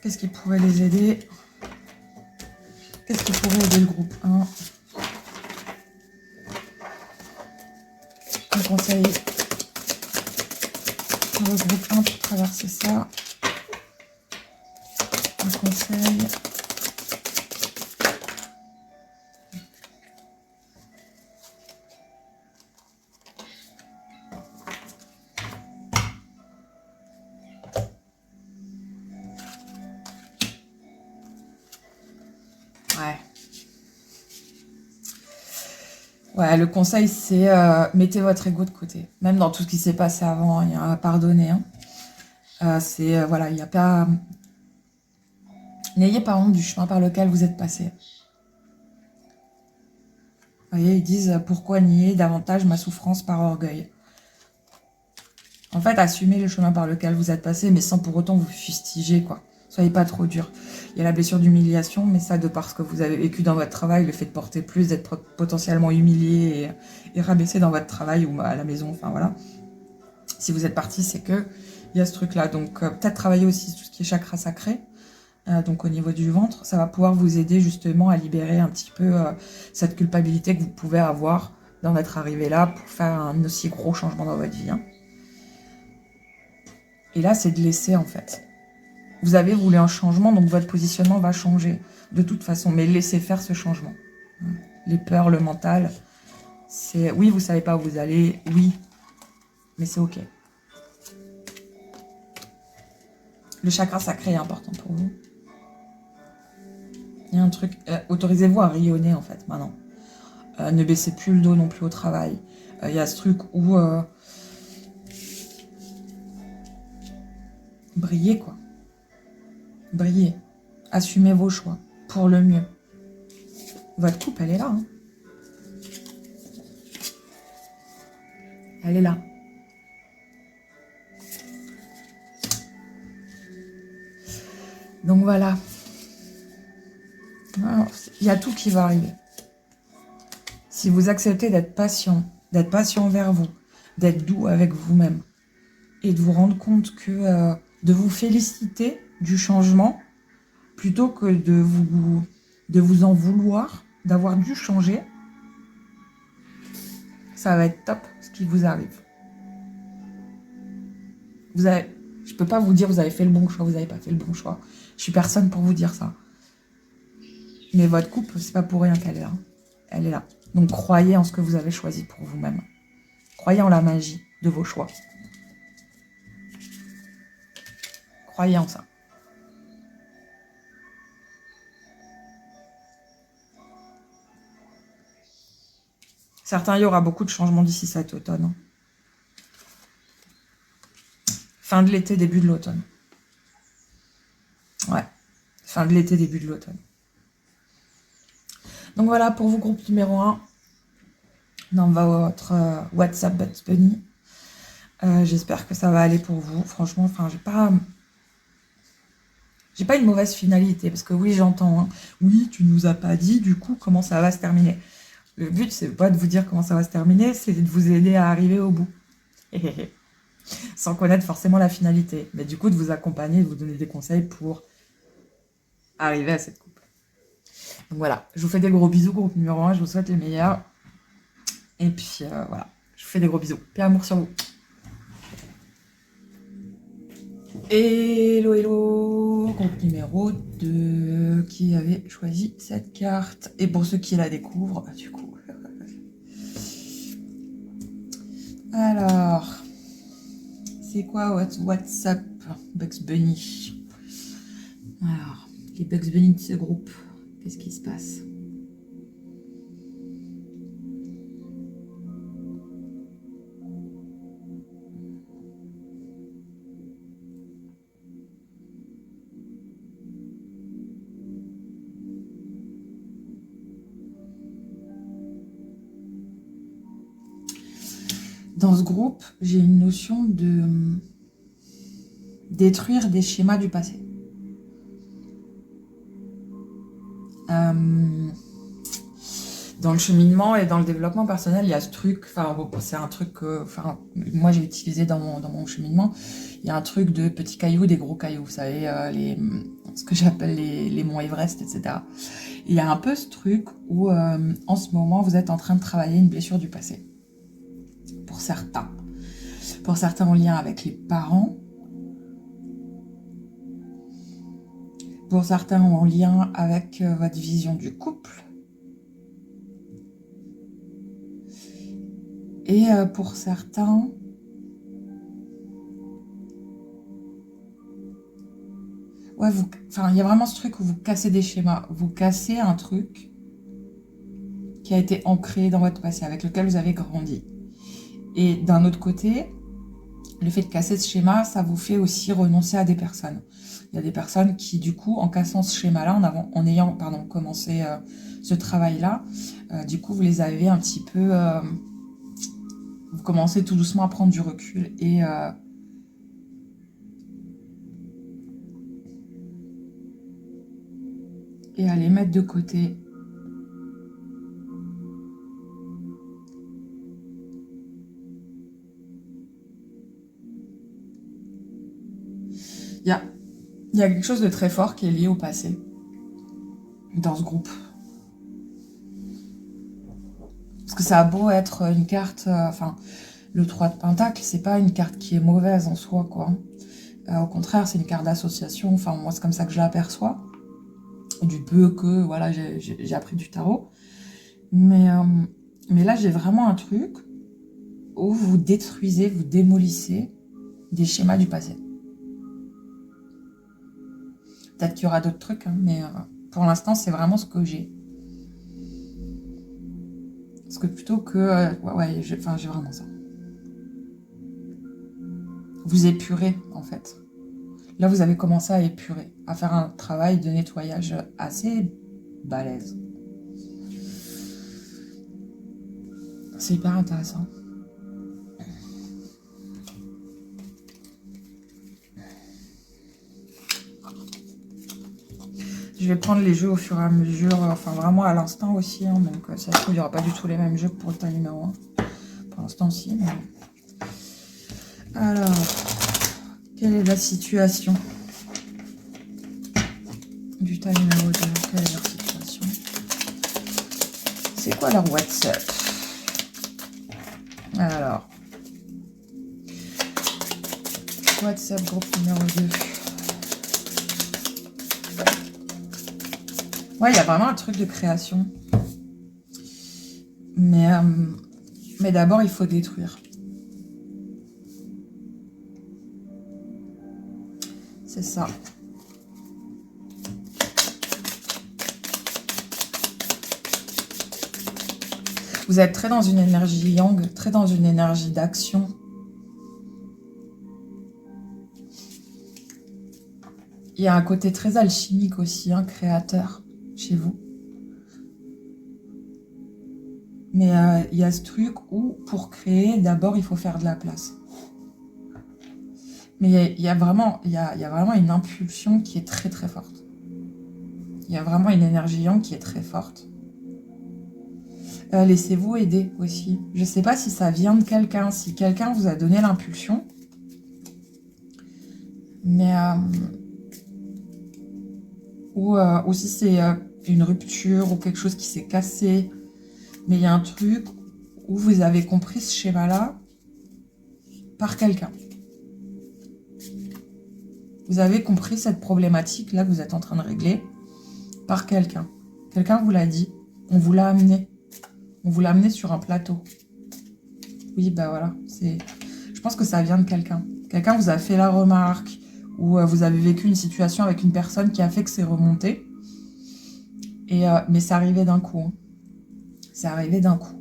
Qu'est-ce qui pourrait les aider? Qu'est-ce qui pourrait aider le groupe 1? Un conseil pour le groupe 1 pour traverser ça. Un conseil. Ouais, le conseil, c'est mettez votre ego de côté. Même dans tout ce qui s'est passé avant, il y a à pardonner. Voilà, il n'y a pas... N'ayez pas honte du chemin par lequel vous êtes passé. Vous voyez, ils disent, pourquoi nier davantage ma souffrance par orgueil? En fait, assumez le chemin par lequel vous êtes passé, mais sans pour autant vous fustiger, quoi. Soyez pas trop dur. Il y a la blessure d'humiliation, mais ça, de par ce que vous avez vécu dans votre travail, le fait de porter plus, d'être potentiellement humilié et rabaissé dans votre travail ou à la maison, enfin voilà. Si vous êtes parti, c'est que il y a ce truc-là. Donc, peut-être travailler aussi tout ce qui est chakra sacré. Donc, au niveau du ventre, ça va pouvoir vous aider justement à libérer un petit peu cette culpabilité que vous pouvez avoir d'en être arrivé là pour faire un aussi gros changement dans votre vie. Hein. Et là, c'est de laisser, en fait. Vous avez voulu un changement, donc votre positionnement va changer de toute façon. Mais laissez faire ce changement. Les peurs, le mental, c'est... Oui, vous savez pas où vous allez, oui, mais c'est OK. Le chakra sacré est important pour vous. Il y a un truc... autorisez-vous à rayonner, en fait, maintenant. Ne baissez plus le dos non plus au travail. Il y a ce truc où... brillez, quoi. Brillez. Assumez vos choix pour le mieux. Votre coupe, elle est là. Hein. Elle est là. Donc voilà. Alors, il y a tout qui va arriver. Si vous acceptez d'être patient envers vous, d'être doux avec vous-même, et de vous rendre compte que de vous féliciter du changement, plutôt que de vous en vouloir, d'avoir dû changer, ça va être top ce qui vous arrive. Je ne peux pas vous dire vous avez fait le bon choix, vous n'avez pas fait le bon choix. Je suis personne pour vous dire ça. Mais votre coupe, c'est pas pour rien qu'elle est là. Elle est là. Donc croyez en ce que vous avez choisi pour vous-même. Croyez en la magie de vos choix. Croyez en ça. Certains, il y aura beaucoup de changements d'ici cet automne. Fin de l'été, début de l'automne. Ouais. Fin de l'été, début de l'automne. Donc voilà pour vous, groupe numéro 1. Dans votre WhatsApp Bugs Bunny. J'espère que ça va aller pour vous. Franchement, enfin, j'ai pas une mauvaise finalité. Parce que oui, j'entends. Hein. Oui, tu nous as pas dit, du coup, comment ça va se terminer. Le but, c'est pas de vous dire comment ça va se terminer, c'est de vous aider à arriver au bout. Sans connaître forcément la finalité. Mais du coup, de vous accompagner, de vous donner des conseils pour arriver à cette coupe. Donc voilà, je vous fais des gros bisous, groupe numéro 1, je vous souhaite les meilleurs. Et puis voilà, je vous fais des gros bisous. Paix amour sur vous. Hello, hello, groupe numéro 2, qui avait choisi cette carte. Et pour ceux qui la découvrent, du coup. Alors, c'est quoi WhatsApp Bugs Bunny? Alors, les Bugs Bunny de ce groupe, qu'est-ce qui se passe? Dans ce groupe, j'ai une notion de détruire des schémas du passé. Dans le cheminement et dans le développement personnel, il y a ce truc, enfin, c'est un truc que, enfin, moi j'ai utilisé dans mon cheminement. Il y a un truc de petits cailloux, des gros cailloux, vous savez, ce que j'appelle les monts Everest, etc. Il y a un peu ce truc où, en ce moment, vous êtes en train de travailler une blessure du passé. Pour certains. Pour certains en lien avec les parents. Pour certains en lien avec votre vision du couple. Et pour certains, ouais, il y a vraiment ce truc où vous cassez des schémas. Vous cassez un truc qui a été ancré dans votre passé, avec lequel vous avez grandi. Et d'un autre côté, le fait de casser ce schéma, ça vous fait aussi renoncer à des personnes. Il y a des personnes qui, du coup, en cassant ce schéma-là, en ayant commencé ce travail-là, du coup, vous les avez un petit peu... vous commencez tout doucement à prendre du recul et à les mettre de côté. il y a quelque chose de très fort qui est lié au passé dans ce groupe. Parce que ça a beau être une carte... enfin, le 3 de Pentacle, c'est pas une carte qui est mauvaise en soi, quoi. Au contraire, c'est une carte d'association. Enfin, moi, c'est comme ça que je l'aperçois. Du peu que, voilà, j'ai appris du tarot. Mais là, j'ai vraiment un truc où vous détruisez, vous démolissez des schémas du passé. Peut-être qu'il y aura d'autres trucs, hein, mais pour l'instant, c'est vraiment ce que j'ai. Parce que plutôt que... ouais, j'ai vraiment ça. Vous épurez, en fait. Là, vous avez commencé à épurer, à faire un travail de nettoyage assez balèze. C'est hyper intéressant. Je vais prendre les jeux au fur et à mesure, enfin vraiment à l'instant aussi, hein, donc ça se trouve, il n'y aura pas du tout les mêmes jeux que pour le tas numéro 1. Pour l'instant, si. Mais... alors, quelle est la situation du tas numéro 2? Quelle est leur situation? C'est quoi leur WhatsApp? Alors, WhatsApp groupe numéro 2. Ouais, il y a vraiment un truc de création. Mais d'abord, il faut détruire. C'est ça. Vous êtes très dans une énergie yang, très dans une énergie d'action. Il y a un côté très alchimique aussi, un créateur chez vous. Mais il y a ce truc où, pour créer, d'abord, il faut faire de la place. Mais il y a vraiment une impulsion qui est très très forte. Il y a vraiment une énergie yang qui est très forte. Laissez-vous aider aussi. Je ne sais pas si ça vient de quelqu'un, si quelqu'un vous a donné l'impulsion. Mais... ou si c'est une rupture ou quelque chose qui s'est cassé. Mais il y a un truc où vous avez compris ce schéma-là par quelqu'un. Vous avez compris cette problématique-là que vous êtes en train de régler par quelqu'un. Quelqu'un vous l'a dit. On vous l'a amené. On vous l'a amené sur un plateau. Oui, bah voilà. Je pense que ça vient de quelqu'un. Quelqu'un vous a fait la remarque ou vous avez vécu une situation avec une personne qui a fait que c'est remonté. Mais c'est arrivé d'un coup. Hein. C'est arrivé d'un coup.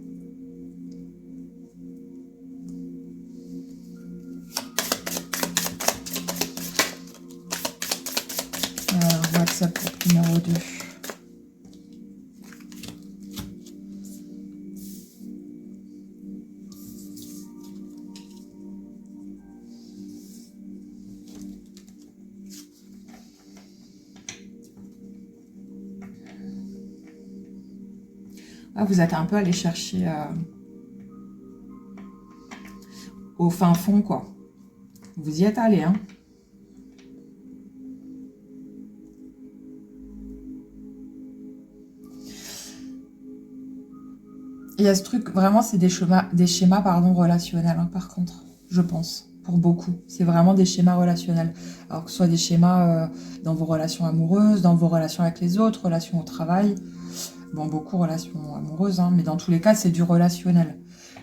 WhatsApp groupe numéro 2. Ah, vous êtes un peu allé chercher au fin fond, quoi. Vous y êtes allé, hein. Il y a ce truc, vraiment, c'est des schémas relationnels, hein, par contre, je pense, pour beaucoup. C'est vraiment des schémas relationnels. Alors que ce soit des schémas dans vos relations amoureuses, dans vos relations avec les autres, relations au travail. Bon, beaucoup relations amoureuses, hein, mais dans tous les cas, c'est du relationnel.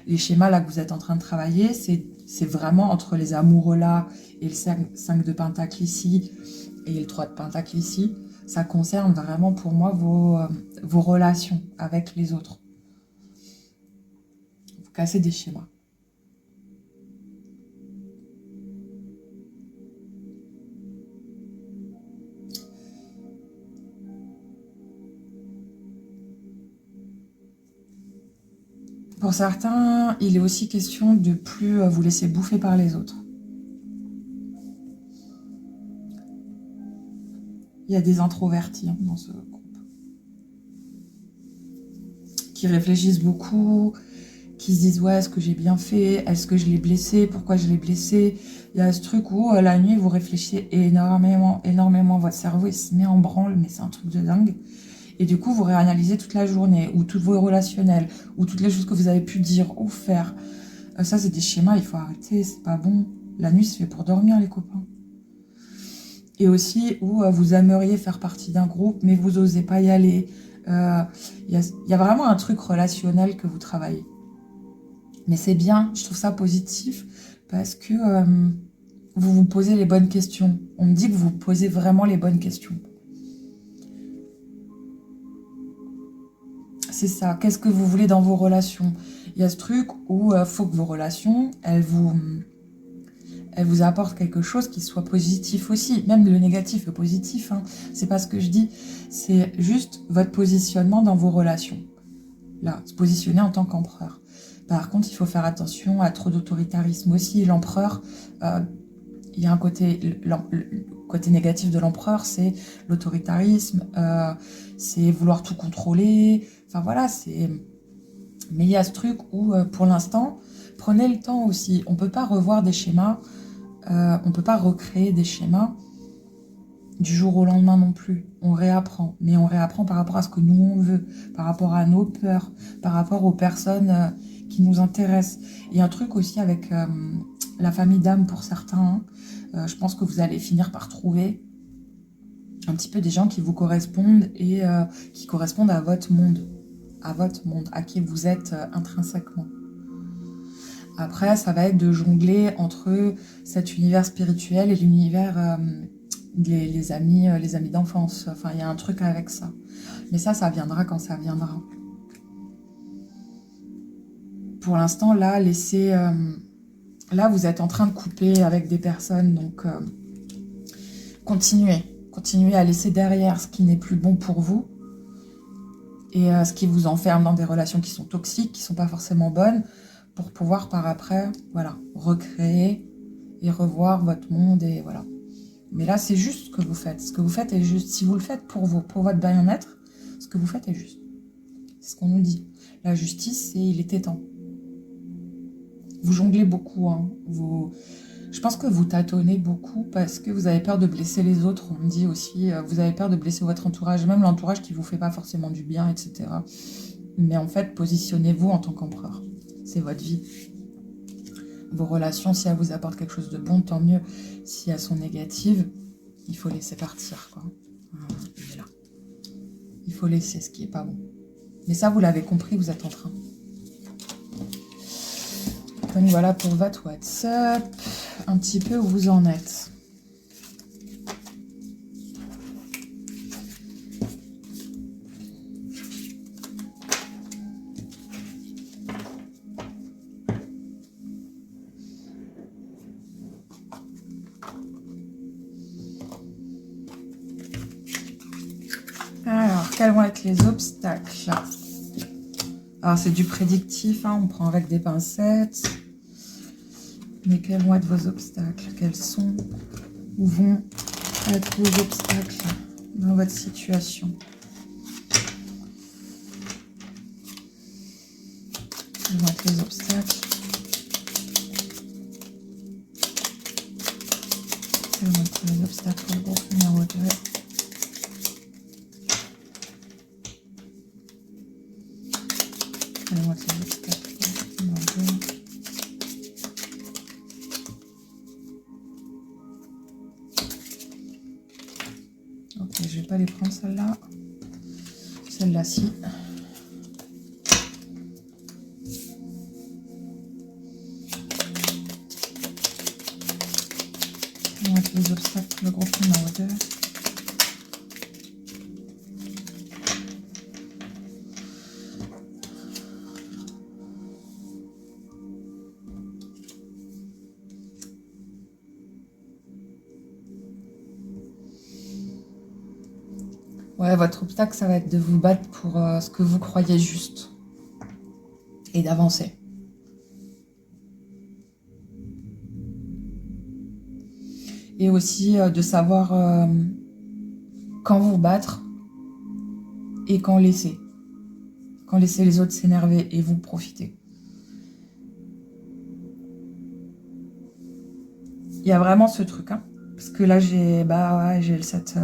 Les schémas là que vous êtes en train de travailler, c'est vraiment entre les amoureux là et le 5 de Pentacle ici et le 3 de Pentacle ici. Ça concerne vraiment pour moi vos relations avec les autres. Vous cassez des schémas. Pour certains, il est aussi question de plus vous laisser bouffer par les autres. Il y a des introvertis dans ce groupe. Qui réfléchissent beaucoup, qui se disent ouais, est-ce que j'ai bien fait, est-ce que je l'ai blessé, pourquoi je l'ai blessé. Il y a ce truc où la nuit vous réfléchissez énormément, votre cerveau il se met en branle, mais c'est un truc de dingue. Et du coup vous réanalysez toute la journée, ou toutes vos relationnels, ou toutes les choses que vous avez pu dire ou faire. Ça c'est des schémas, il faut arrêter, c'est pas bon. La nuit c'est fait pour dormir les copains. Et aussi où vous aimeriez faire partie d'un groupe, mais vous n'osez pas y aller. Il y a vraiment un truc relationnel que vous travaillez. Mais c'est bien, je trouve ça positif, parce que vous vous posez les bonnes questions. On me dit que vous vous posez vraiment les bonnes questions. C'est ça, qu'est-ce que vous voulez dans vos relations? Il y a ce truc où il faut que vos relations, elles vous apportent quelque chose qui soit positif aussi. Même le négatif, le positif, hein. C'est pas ce que je dis. C'est juste votre positionnement dans vos relations. Là, se positionner en tant qu'empereur. Par contre, il faut faire attention à trop d'autoritarisme aussi. L'empereur, il y a un côté, le côté négatif de l'empereur, c'est l'autoritarisme, c'est vouloir tout contrôler. Enfin voilà, c'est... Mais il y a ce truc où, pour l'instant, prenez le temps aussi. On peut pas revoir des schémas, on peut pas recréer des schémas du jour au lendemain non plus. On réapprend, mais on réapprend par rapport à ce que nous on veut, par rapport à nos peurs, par rapport aux personnes qui nous intéressent. Il y a un truc aussi avec la famille d'âme pour certains. Je pense que vous allez finir par trouver un petit peu des gens qui vous correspondent et qui correspondent à votre monde, à qui vous êtes intrinsèquement. Après, ça va être de jongler entre cet univers spirituel et l'univers les amis d'enfance. Enfin, il y a un truc avec ça. Mais ça viendra quand ça viendra. Pour l'instant, là, laissez... là, vous êtes en train de couper avec des personnes, donc continuez. Continuez à laisser derrière ce qui n'est plus bon pour vous et ce qui vous enferme dans des relations qui sont toxiques, qui ne sont pas forcément bonnes, pour pouvoir par après, voilà, recréer et revoir votre monde et voilà. Mais là, c'est juste ce que vous faites. Ce que vous faites est juste. Si vous le faites pour vous, pour votre bien-être, ce que vous faites est juste. C'est ce qu'on nous dit. La justice, il était temps. Vous jonglez beaucoup. Hein. Je pense que vous tâtonnez beaucoup parce que vous avez peur de blesser les autres. On me dit aussi, vous avez peur de blesser votre entourage, même l'entourage qui vous fait pas forcément du bien, etc. Mais en fait, positionnez-vous en tant qu'empereur. C'est votre vie. Vos relations, si elles vous apportent quelque chose de bon, tant mieux. Si elles sont négatives, il faut laisser partir, quoi. Voilà. Il faut laisser ce qui est pas bon. Mais ça, vous l'avez compris, vous êtes en train. Donc voilà pour votre WhatsApp, un petit peu où vous en êtes. Alors, quels vont être les obstacles? Alors, c'est du prédictif, hein, on prend avec des pincettes. Mais quels vont être vos obstacles? Quels sont ou vont être vos obstacles dans votre situation? Quels vont être les obstacles? Quels vont être les obstacles pour le groupe numéro 2? Quels vont être les obstacles pour le groupe numéro 2? Ok, je vais pas les prendre celle-là. Celle-là, si. On va mettre les obstacles pour le groupe numéro 2. Ouais, votre obstacle, ça va être de vous battre pour ce que vous croyez juste. Et d'avancer. Et aussi de savoir quand vous battre et quand laisser. Quand laisser les autres s'énerver et vous profiter. Il y a vraiment ce truc, hein. Parce que là, j'ai le 7,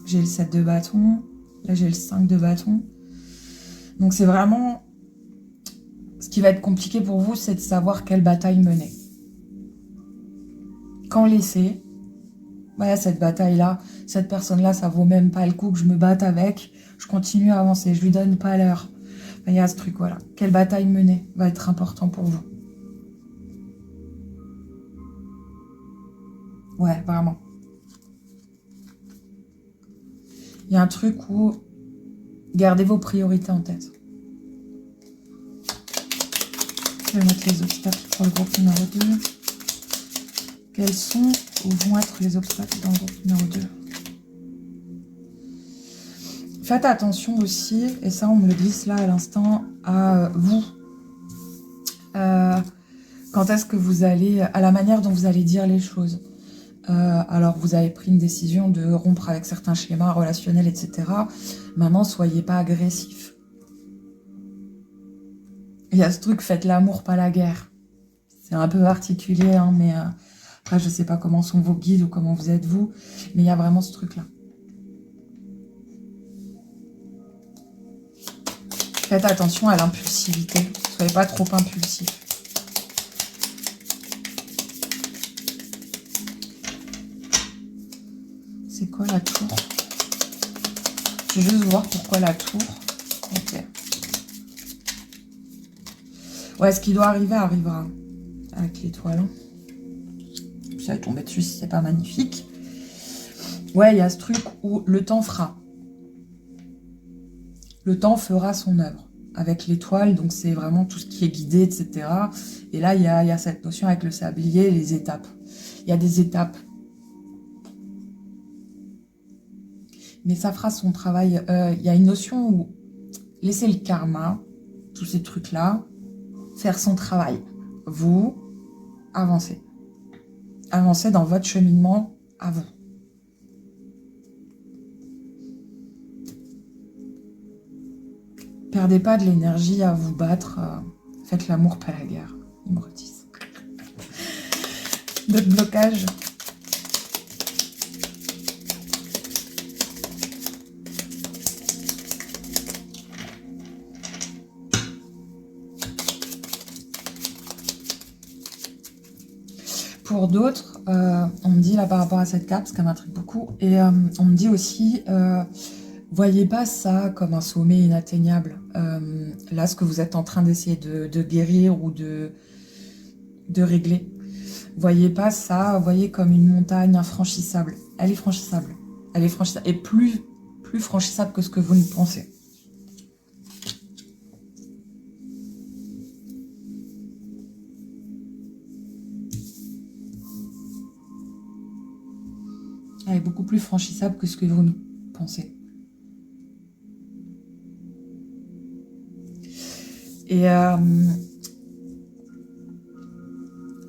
j'ai le 7 de bâton. Là, j'ai le 5 de bâton. Donc, c'est vraiment... Ce qui va être compliqué pour vous, c'est de savoir quelle bataille mener. Quand laisser, ouais, cette bataille-là, cette personne-là, ça vaut même pas le coup que je me batte avec. Je continue à avancer, je lui donne pas l'heure. Il y a ce truc, voilà. Quelle bataille mener va être important pour vous. Ouais, vraiment. Il y a un truc où gardez vos priorités en tête. Je vais mettre les obstacles pour le groupe numéro 2. Quels sont ou vont être les obstacles dans le groupe numéro 2? Faites attention aussi, et ça on me le glisse là à l'instant, à vous. Quand est-ce que vous allez, à la manière dont vous allez dire les choses. Alors vous avez pris une décision de rompre avec certains schémas relationnels, etc. Maintenant, soyez pas agressif. Il y a ce truc, faites l'amour, pas la guerre. C'est un peu particulier, hein, mais après, je sais pas comment sont vos guides ou comment vous êtes vous, mais il y a vraiment ce truc-là. Faites attention à l'impulsivité. Soyez pas trop impulsif. C'est quoi la tour? Je vais juste voir pourquoi la tour. Ok. Ouais, ce qui doit arriver arrivera. Avec l'étoile. Ça va tomber dessus si c'est pas magnifique. Ouais, il y a ce truc où le temps fera. Le temps fera son œuvre. Avec l'étoile, donc c'est vraiment tout ce qui est guidé, etc. Et là, il y a cette notion avec le sablier, les étapes. Il y a des étapes. Mais ça fera son travail. Il y a une notion où laisser le karma, tous ces trucs-là, faire son travail. Vous, avancez. Avancez dans votre cheminement à vous. Perdez pas de l'énergie à vous battre. Faites l'amour, pas la guerre. Ils me redisent. D'autres blocages. Pour d'autres, on me dit là par rapport à cette carte, parce qu'elle m'intrigue beaucoup, et on me dit aussi, voyez pas ça comme un sommet inatteignable. Là, ce que vous êtes en train d'essayer de guérir ou de régler. Voyez pas ça, voyez comme une montagne infranchissable. Elle est franchissable. Elle est franchissable. Et plus franchissable que ce que vous ne pensez. Elle est beaucoup plus franchissable que ce que vous ne pensez. Et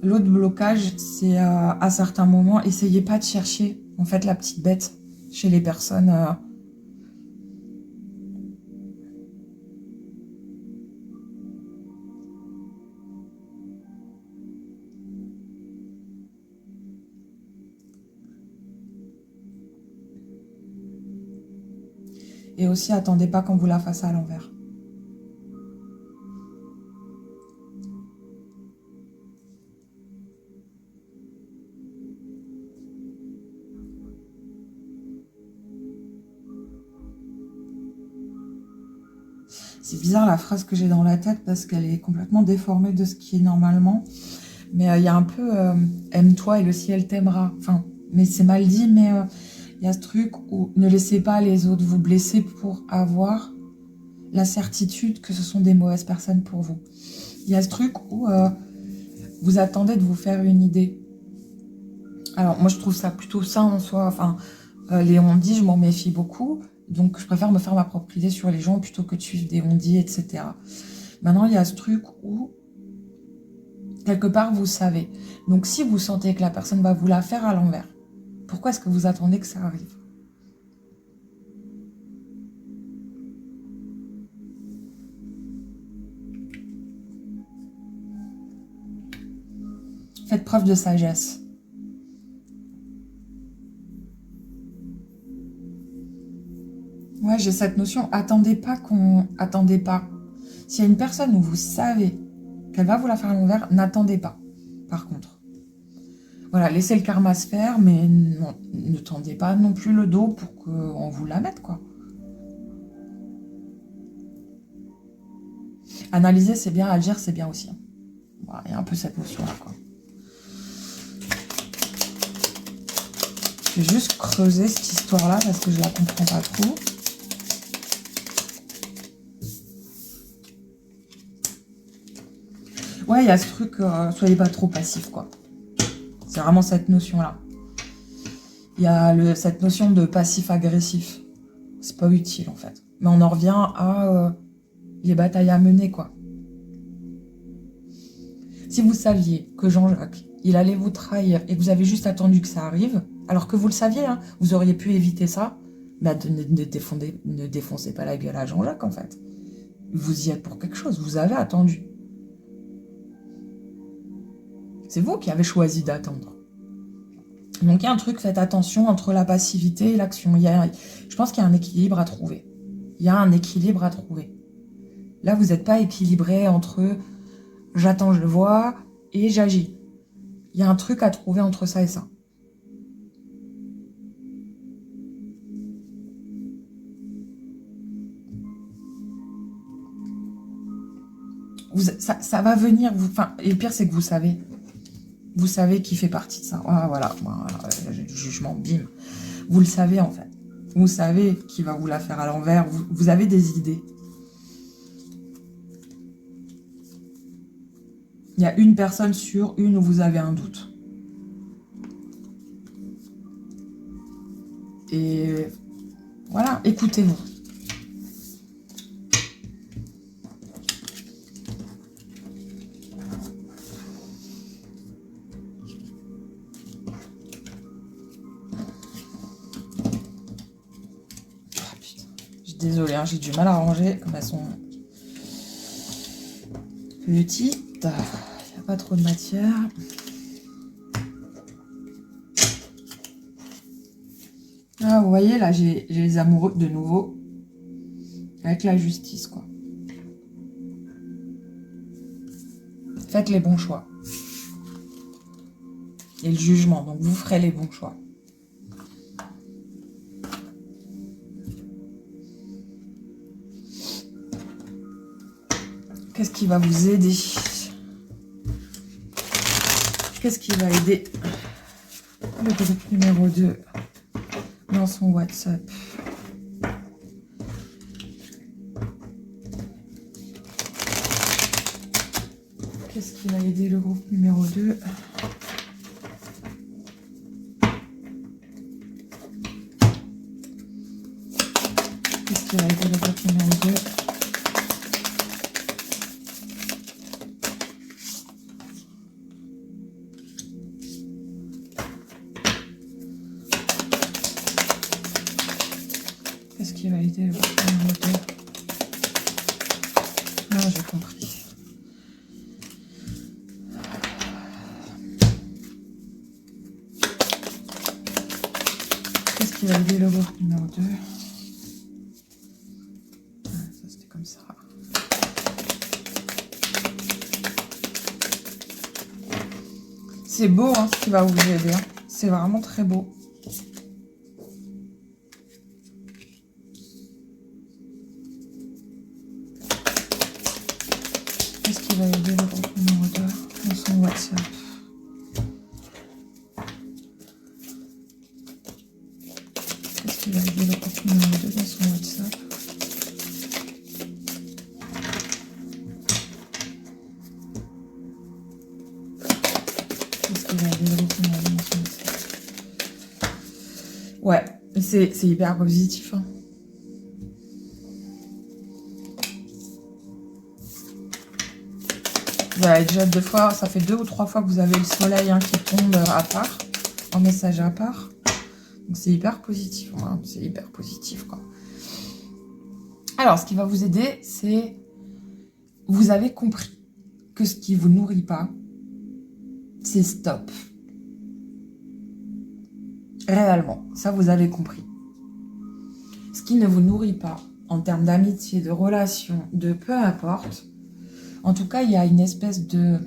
l'autre blocage, c'est à certains moments, essayez pas de chercher en fait la petite bête chez les personnes. Et aussi, attendez pas qu'on vous la fasse à l'envers. C'est bizarre la phrase que j'ai dans la tête parce qu'elle est complètement déformée de ce qui est normalement. Mais il y a un peu aime-toi et le ciel t'aimera. Enfin, mais c'est mal dit, mais il y a ce truc où ne laissez pas les autres vous blesser pour avoir la certitude que ce sont des mauvaises personnes pour vous. Il y a ce truc où vous attendez de vous faire une idée. Alors, moi, je trouve ça plutôt sain en soi. Enfin, les on-dit, je m'en méfie beaucoup. Donc, je préfère me faire ma propre idée sur les gens plutôt que de suivre des on-dit, etc. Maintenant, il y a ce truc où, quelque part, vous savez. Donc, si vous sentez que la personne va vous la faire à l'envers, pourquoi est-ce que vous attendez que ça arrive? Faites preuve de sagesse. Ouais, j'ai cette notion. Attendez pas qu'on... Attendez pas. S'il y a une personne où vous savez qu'elle va vous la faire à l'envers, n'attendez pas, par contre. Voilà, laissez le karma se faire, mais non, ne tendez pas non plus le dos pour qu'on vous la mette, quoi. Analyser, c'est bien. Agir, c'est bien aussi. Voilà, il y a un peu cette notion-là, quoi. Je vais juste creuser cette histoire-là parce que je la comprends pas trop. Ouais, il y a ce truc, soyez pas trop passif, quoi. C'est vraiment cette notion-là. Il y a cette notion de passif-agressif. C'est pas utile, en fait. Mais on en revient à les batailles à mener, quoi. Si vous saviez que Jean-Jacques, il allait vous trahir et que vous avez juste attendu que ça arrive, alors que vous le saviez, hein, vous auriez pu éviter ça, bah ne défoncez pas la gueule à Jean-Jacques, en fait. Vous y êtes pour quelque chose, vous avez attendu. C'est vous qui avez choisi d'attendre. Donc il y a un truc, faites attention entre la passivité et l'action. Je pense qu'il y a un équilibre à trouver. Il y a un équilibre à trouver. Là, vous n'êtes pas équilibré entre j'attends, je le vois et j'agis. Il y a un truc à trouver entre ça et ça. Ça va venir. Et le pire, c'est que vous savez. Vous savez qui fait partie de ça. Ah, voilà, le jugement, bim. Vous le savez, en fait. Vous savez qui va vous la faire à l'envers. Vous avez des idées. Il y a une personne sur une où vous avez un doute. Et voilà, écoutez-vous. Désolée, hein, j'ai du mal à ranger, comme elles sont petites. Il n'y a pas trop de matière. Ah, vous voyez, là, j'ai les amoureux de nouveau. Avec la justice, quoi. Faites les bons choix. Et le jugement, donc vous ferez les bons choix. Qu'est-ce qui va vous aider? Qu'est-ce qui va aider le groupe numéro 2 dans son WhatsApp? Qu'est-ce qui va aider le groupe numéro 2? Qu'est-ce qui va aider le groupe numéro 2? Qu'est-ce qui va aider le groupe numéro 2? Ah, j'ai compris. Qu'est-ce qui va aider le groupe numéro 2? Ah, ça, c'était comme ça. C'est beau, hein, ce qui va vous aider. Hein. C'est vraiment très beau. Qu'est-ce qui va aider le groupe numéro 2 dans son WhatsApp? Qu'est-ce qui va aider le groupe numéro 2 dans son WhatsApp? Qu'est-ce qui va aider le groupe numéro 2 dans son WhatsApp? Ouais, c'est hyper positif. Hein. Vous avez déjà 2 fois, ça fait 2 ou 3 fois que vous avez le soleil hein, qui tombe à part, en message à part. Donc c'est hyper positif, hein, c'est hyper positif quoi. Alors ce qui va vous aider, c'est vous avez compris que ce qui vous nourrit pas, c'est stop. Réellement, ça vous avez compris. Ce qui ne vous nourrit pas en termes d'amitié, de relation, de peu importe. En tout cas, il y a une espèce de...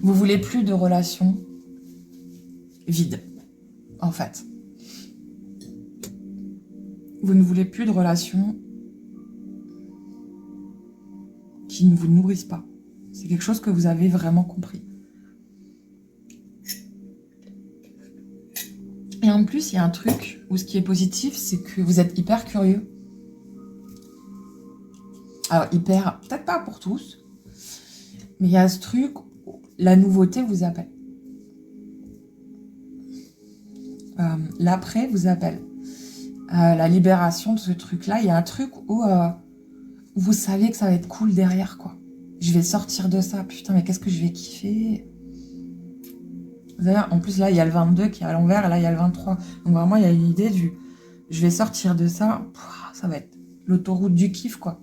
Vous voulez plus de relations vides, en fait. Vous ne voulez plus de relations qui ne vous nourrissent pas. C'est quelque chose que vous avez vraiment compris. Et en plus, il y a un truc où ce qui est positif, c'est que vous êtes hyper curieux. Alors, hyper, peut-être pas pour tous, mais il y a ce truc où la nouveauté vous appelle. L'après vous appelle. La libération de ce truc-là, il y a un truc où vous savez que ça va être cool derrière, quoi. Je vais sortir de ça, putain, mais qu'est-ce que je vais kiffer. D'ailleurs, en plus, là, il y a le 22 qui est à l'envers, et là, il y a le 23. Donc, vraiment, il y a une idée du... Je vais sortir de ça, ça va être l'autoroute du kiff, quoi.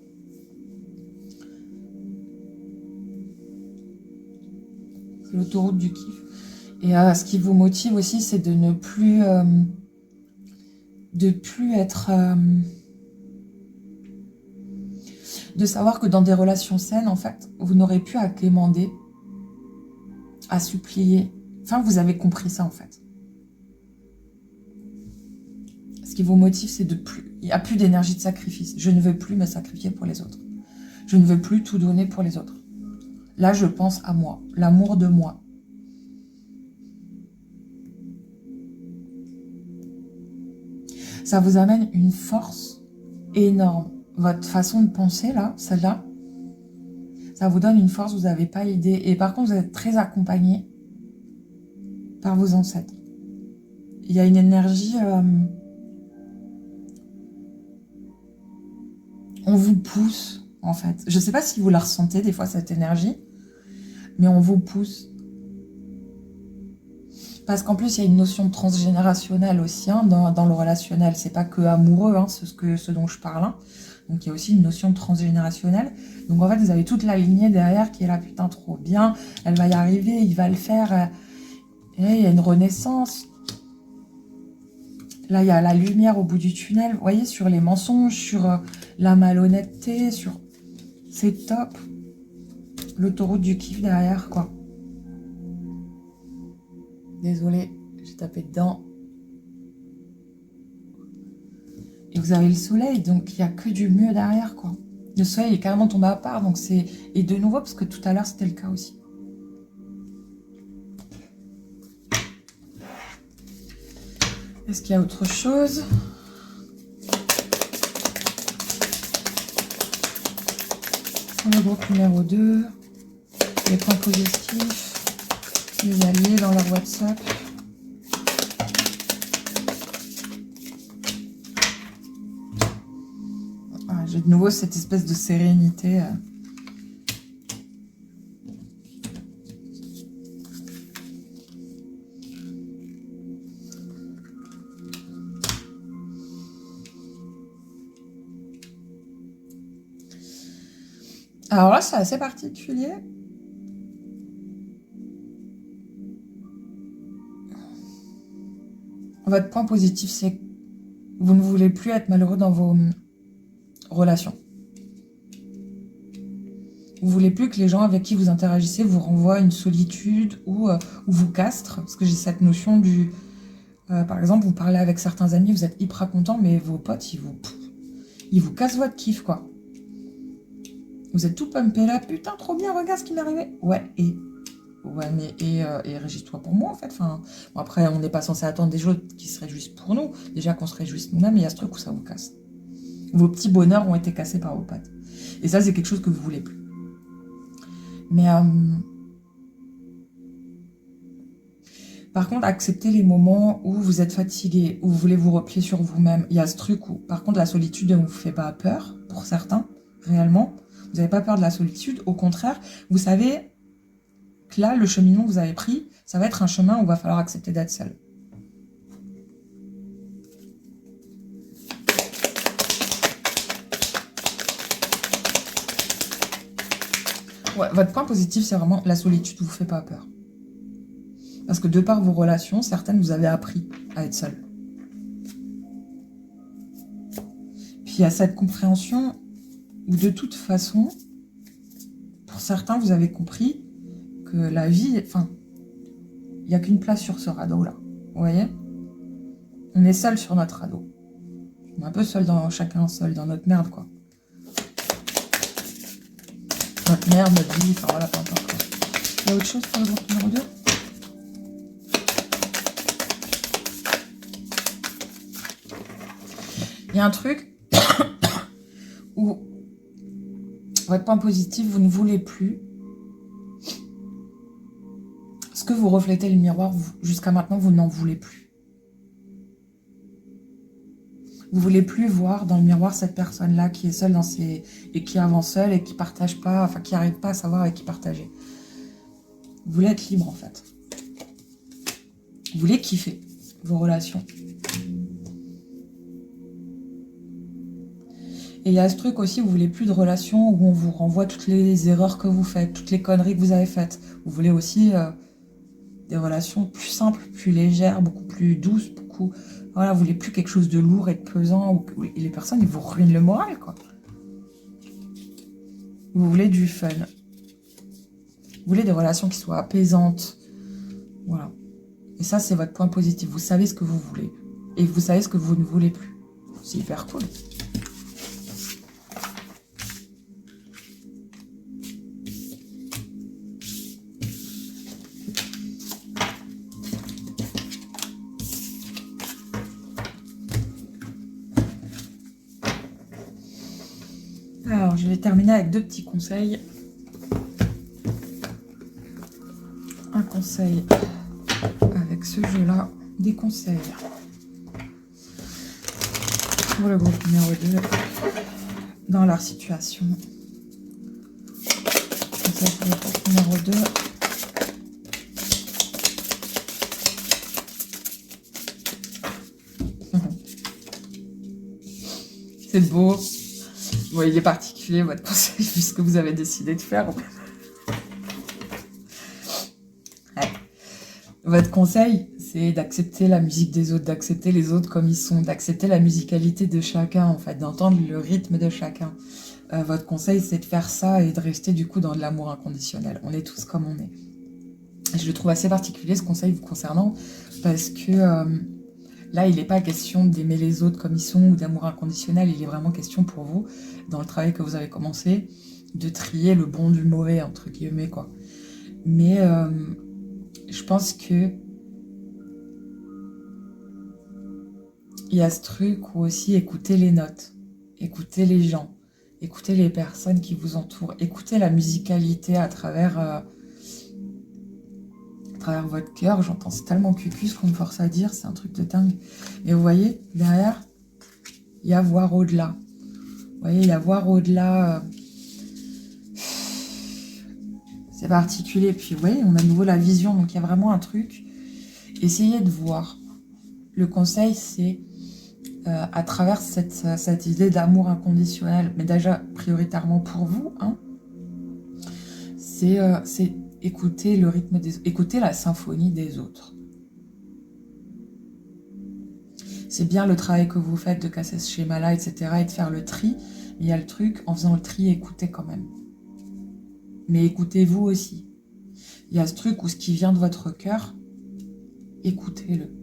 C'est l'autoroute du kiff. Et ce qui vous motive aussi, c'est de ne plus... être... de savoir que dans des relations saines, en fait, vous n'aurez plus à quémander, à supplier. Enfin, vous avez compris ça, en fait. Ce qui vous motive, c'est de plus... Il n'y a plus d'énergie de sacrifice. Je ne veux plus me sacrifier pour les autres. Je ne veux plus tout donner pour les autres. Là, je pense à moi, l'amour de moi. Ça vous amène une force énorme. Votre façon de penser, là, celle-là, ça vous donne une force, vous n'avez pas idée. Et par contre, vous êtes très accompagné par vos ancêtres. Il y a une énergie... on vous pousse, en fait. Je ne sais pas si vous la ressentez, des fois, cette énergie, mais on vous pousse. Parce qu'en plus, il y a une notion transgénérationnelle aussi, hein, dans le relationnel. C'est pas que amoureux, hein, ce dont je parle. Hein. Donc, il y a aussi une notion transgénérationnelle. Donc, en fait, vous avez toute la lignée derrière qui est là, putain, trop bien. Elle va y arriver, il va le faire. Et il y a une renaissance. Là, il y a la lumière au bout du tunnel. Vous voyez, sur les mensonges, sur la malhonnêteté, sur... C'est top. L'autoroute du kiff derrière, quoi. Désolée, j'ai tapé dedans. Et vous avez le soleil, donc il n'y a que du mieux derrière, quoi. Le soleil est carrément tombé à part, donc c'est... Et de nouveau, parce que tout à l'heure, c'était le cas aussi. Est-ce qu'il y a autre chose? Le groupe numéro 2, les points positifs, les alliés dans leur WhatsApp. Ah, j'ai de nouveau cette espèce de sérénité. Alors là, c'est assez particulier. Votre point positif, c'est que vous ne voulez plus être malheureux dans vos relations. Vous voulez plus que les gens avec qui vous interagissez vous renvoient une solitude ou vous castrent. Parce que j'ai cette notion du... par exemple, vous parlez avec certains amis, vous êtes hyper content, mais vos potes, ils vous cassent votre kiff, quoi. Vous êtes tout pumpé là, putain, trop bien, regarde ce qui m'est arrivé. Ouais, et régis-toi pour moi, en fait. Enfin, bon, après, on n'est pas censé attendre des autres qui se réjouissent pour nous. Déjà qu'on se réjouisse nous-mêmes, il y a ce truc où ça vous casse. Vos petits bonheurs ont été cassés par vos potes. Et ça, c'est quelque chose que vous voulez plus. Mais... par contre, acceptez les moments où vous êtes fatigué, où vous voulez vous replier sur vous-même. Il y a ce truc où, par contre, la solitude ne vous fait pas peur, pour certains, réellement. Vous n'avez pas peur de la solitude. Au contraire, vous savez que là, le cheminement que vous avez pris, ça va être un chemin où il va falloir accepter d'être seul. Ouais, votre point positif, c'est vraiment la solitude ne vous fait pas peur. Parce que de par vos relations, certaines, vous avez appris à être seul. Puis il y a cette compréhension où de toute façon, pour certains, vous avez compris que la vie, enfin, il n'y a qu'une place sur ce radeau-là. Vous voyez? On est seul sur notre radeau. On est un peu seul dans chacun, seul dans notre merde, quoi. Notre merde, notre vie, enfin voilà, peu importe. Il y a autre chose pour le groupe numéro 2? Il y a un truc où votre point positif, vous ne voulez plus. Ce que vous reflétez le miroir, jusqu'à maintenant, vous n'en voulez plus. Vous voulez plus voir dans le miroir cette personne-là qui est seule dans ses... et qui avance seule et qui partage pas, enfin qui n'arrive pas à savoir avec qui partager. Vous voulez être libre en fait. Vous voulez kiffer vos relations. Et il y a ce truc aussi, vous voulez plus de relations où on vous renvoie toutes les erreurs que vous faites, toutes les conneries que vous avez faites. Vous voulez aussi des relations plus simples, plus légères, beaucoup plus douces, beaucoup... Voilà, vous voulez plus quelque chose de lourd et de pesant, où les personnes, ils vous ruinent le moral, quoi. Vous voulez du fun. Vous voulez des relations qui soient apaisantes. Voilà. Et ça, c'est votre point positif. Vous savez ce que vous voulez. Et vous savez ce que vous ne voulez plus. C'est hyper cool. Alors, je vais terminer avec 2 petits conseils. Un conseil avec ce jeu-là, des conseils pour le groupe numéro 2 dans leur situation. Conseil pour le groupe numéro 2. C'est beau. Bon, il est particulier votre conseil vu ce que vous avez décidé de faire. Ouais. Votre conseil, c'est d'accepter la musique des autres, d'accepter les autres comme ils sont, d'accepter la musicalité de chacun, en fait, d'entendre le rythme de chacun. Votre conseil, c'est de faire ça et de rester du coup dans de l'amour inconditionnel. On est tous comme on est. Et je le trouve assez particulier, ce conseil vous concernant, parce que là, il n'est pas question d'aimer les autres comme ils sont ou d'amour inconditionnel, il est vraiment question pour vous, dans le travail que vous avez commencé, de trier le bon du mauvais, entre guillemets, quoi. Mais je pense que il y a ce truc où aussi écoutez les notes, écoutez les gens, écoutez les personnes qui vous entourent, écoutez la musicalité à travers votre cœur. J'entends, c'est tellement cucu ce qu'on me force à dire, c'est un truc de dingue. Et vous voyez, derrière, il y a voir au-delà. Vous voyez, il y a voir au-delà. C'est particulier. Puis vous voyez, on a de nouveau la vision, donc il y a vraiment un truc. Essayez de voir. Le conseil, c'est à travers cette idée d'amour inconditionnel, mais déjà prioritairement pour vous, hein, c'est écouter le rythme des autres, écouter la symphonie des autres. C'est bien le travail que vous faites de casser ce schéma-là, etc., et de faire le tri, mais il y a le truc, en faisant le tri, écoutez quand même. Mais écoutez-vous aussi. Il y a ce truc où ce qui vient de votre cœur, écoutez-le.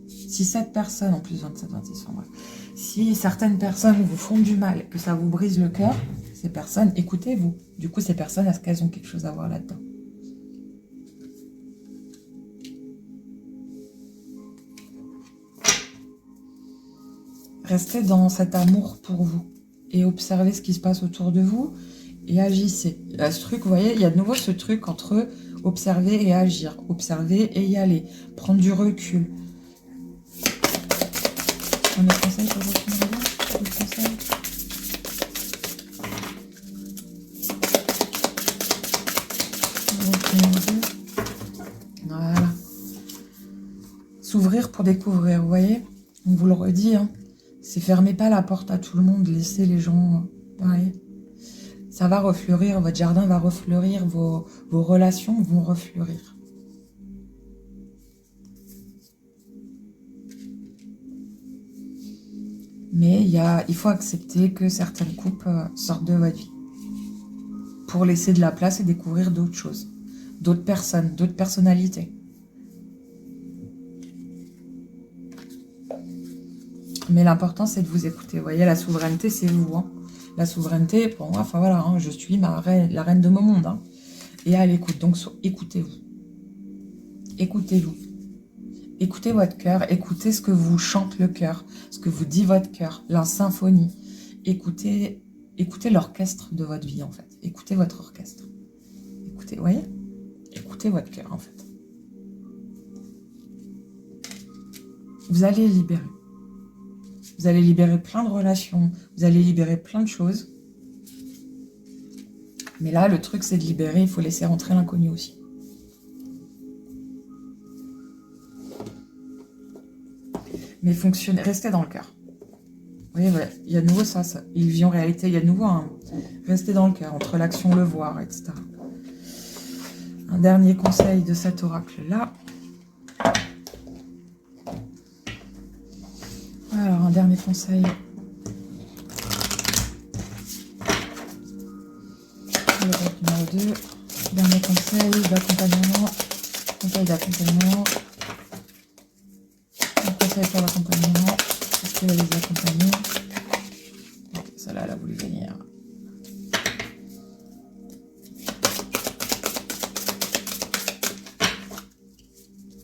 Si cette personne, en plus 27, 26, bref, si certaines personnes vous font du mal, que ça vous brise le cœur, ces personnes, écoutez-vous. Du coup, ces personnes, est-ce qu'elles ont quelque chose à voir là-dedans? Restez dans cet amour pour vous et observez ce qui se passe autour de vous et agissez. Il y a ce truc, vous voyez, il y a de nouveau ce truc entre observer et agir, observer et y aller, prendre du recul. On a conseil pour votre numéro 2, conseil. Voilà. S'ouvrir pour découvrir, vous voyez? On vous le redit, hein. C'est fermez pas la porte à tout le monde, laissez les gens parler. Ça va refleurir, votre jardin va refleurir, vos relations vont refleurir. Mais il faut accepter que certaines coupes sortent de votre vie. Pour laisser de la place et découvrir d'autres choses. D'autres personnes, d'autres personnalités. Mais l'important, c'est de vous écouter. Vous voyez, la souveraineté, c'est vous. Hein. La souveraineté, pour moi, enfin voilà, hein, je suis la reine de mon monde. Hein. Et à l'écoute. Donc, écoutez-vous. Écoutez-vous. Écoutez votre cœur. Écoutez ce que vous chante le cœur. Ce que vous dit votre cœur. La symphonie. Écoutez l'orchestre de votre vie, en fait. Écoutez votre orchestre. Écoutez, vous voyez? Écoutez votre cœur, en fait. Vous allez libérer. Vous allez libérer plein de relations. Vous allez libérer plein de choses. Mais là, le truc, c'est de libérer. Il faut laisser rentrer l'inconnu aussi. Mais fonctionnez, restez dans le cœur. Vous voyez, ouais, il y a de nouveau ça. Illusion, réalité, il y a de nouveau un... Restez dans le cœur, entre l'action, le voir, etc. Un dernier conseil de cet oracle-là. Alors, un dernier conseil. L'oracle numéro 2. Dernier conseil d'accompagnement. Conseil d'accompagnement. Un conseil pour l'accompagnement. Est-ce qu'elle va les accompagner? Celle-là, elle a voulu venir.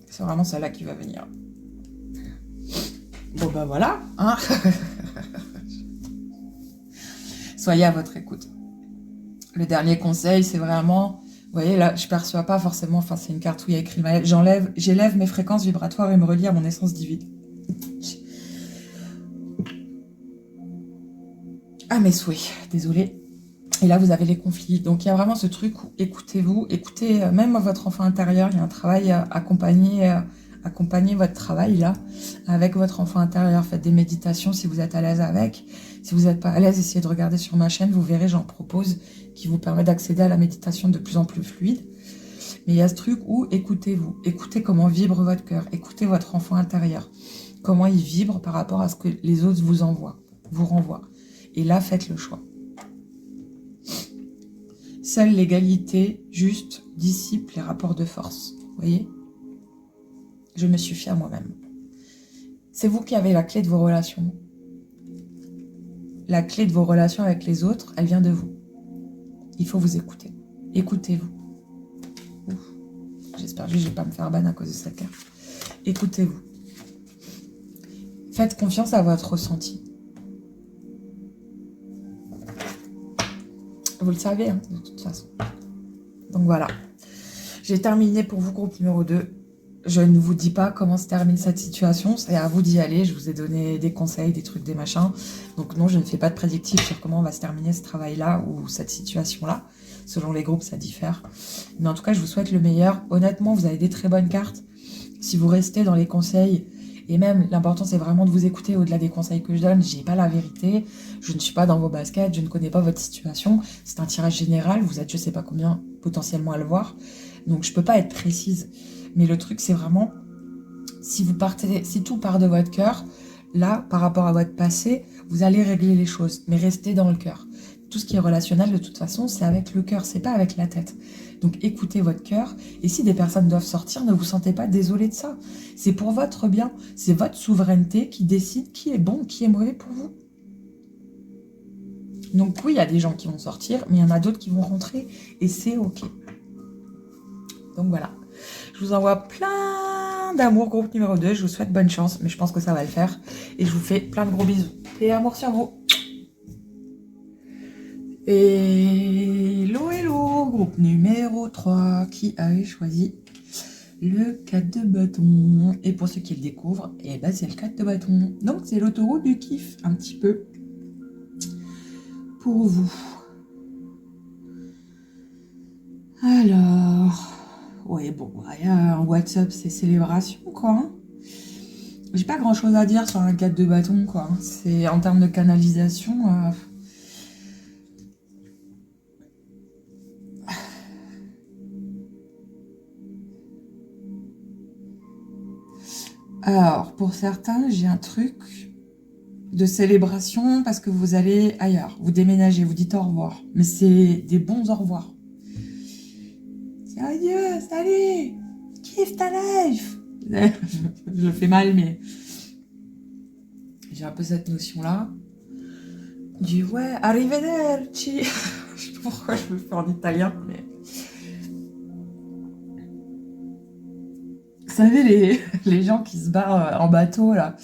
C'est vraiment celle-là qui va venir. Bon, ben voilà. Hein. Soyez à votre écoute. Le dernier conseil, c'est vraiment... Vous voyez, là, je ne perçois pas forcément... Enfin, c'est une carte où il y a écrit... J'élève mes fréquences vibratoires et me relie à mon essence divine. Ah, mes souhaits. Désolée. Et là, vous avez les conflits. Donc, il y a vraiment ce truc où écoutez-vous. Écoutez même votre enfant intérieur. Il y a un travail à accompagner votre travail, là, avec votre enfant intérieur. Faites des méditations si vous êtes à l'aise avec. Si vous n'êtes pas à l'aise, essayez de regarder sur ma chaîne. Vous verrez, j'en propose, qui vous permet d'accéder à la méditation de plus en plus fluide. Mais il y a ce truc où écoutez-vous. Écoutez comment vibre votre cœur. Écoutez votre enfant intérieur. Comment il vibre par rapport à ce que les autres vous renvoient. Et là, faites le choix. Seule l'égalité juste dissipe les rapports de force. Vous voyez? Je me suffis à moi-même. C'est vous qui avez la clé de vos relations. La clé de vos relations avec les autres, elle vient de vous. Il faut vous écouter. Écoutez-vous. J'espère juste que je ne vais pas me faire ban à cause de cette carte. Écoutez-vous. Faites confiance à votre ressenti. Vous le savez, hein, de toute façon. Donc voilà. J'ai terminé pour vous, groupe numéro 2. Je ne vous dis pas comment se termine cette situation. C'est à vous d'y aller. Je vous ai donné des conseils, des trucs, des machins. Donc non, je ne fais pas de prédictif sur comment va se terminer ce travail-là ou cette situation-là. Selon les groupes, ça diffère. Mais en tout cas, je vous souhaite le meilleur. Honnêtement, vous avez des très bonnes cartes. Si vous restez dans les conseils... Et même, l'important, c'est vraiment de vous écouter au-delà des conseils que je donne. Je n'ai pas la vérité. Je ne suis pas dans vos baskets. Je ne connais pas votre situation. C'est un tirage général. Vous êtes, je ne sais pas combien, potentiellement à le voir. Donc, je ne peux pas être précise. Mais le truc, c'est vraiment, si tout part de votre cœur, là, par rapport à votre passé, vous allez régler les choses. Mais restez dans le cœur. Tout ce qui est relationnel, de toute façon, c'est avec le cœur. C'est pas avec la tête. Donc, écoutez votre cœur. Et si des personnes doivent sortir, ne vous sentez pas désolé de ça. C'est pour votre bien. C'est votre souveraineté qui décide qui est bon, qui est mauvais pour vous. Donc, oui, il y a des gens qui vont sortir, mais il y en a d'autres qui vont rentrer. Et c'est OK. Donc, voilà. Je vous envoie plein d'amour, groupe numéro 2. Je vous souhaite bonne chance, mais je pense que ça va le faire. Et je vous fais plein de gros bisous. Et amour sur vous. Hello, hello, groupe numéro 3, qui a choisi le 4 de bâton. Et pour ceux qui le découvrent, eh ben c'est le 4 de bâton. Donc c'est l'autoroute du kiff, un petit peu, pour vous. Alors, ouais, bon, un WhatsApp, c'est célébration, quoi. Hein. J'ai pas grand chose à dire sur un 4 de bâton, quoi. C'est en termes de canalisation... Alors, pour certains, j'ai un truc de célébration parce que vous allez ailleurs, vous déménagez, vous dites au revoir. Mais c'est des bons au revoir. C'est adieu, salut, kiffe ta life. Je le fais mal, mais j'ai un peu cette notion-là. Du ouais, arrivederci. Je sais pas pourquoi je me fais en italien, mais... Vous savez, les gens qui se barrent en bateau, là,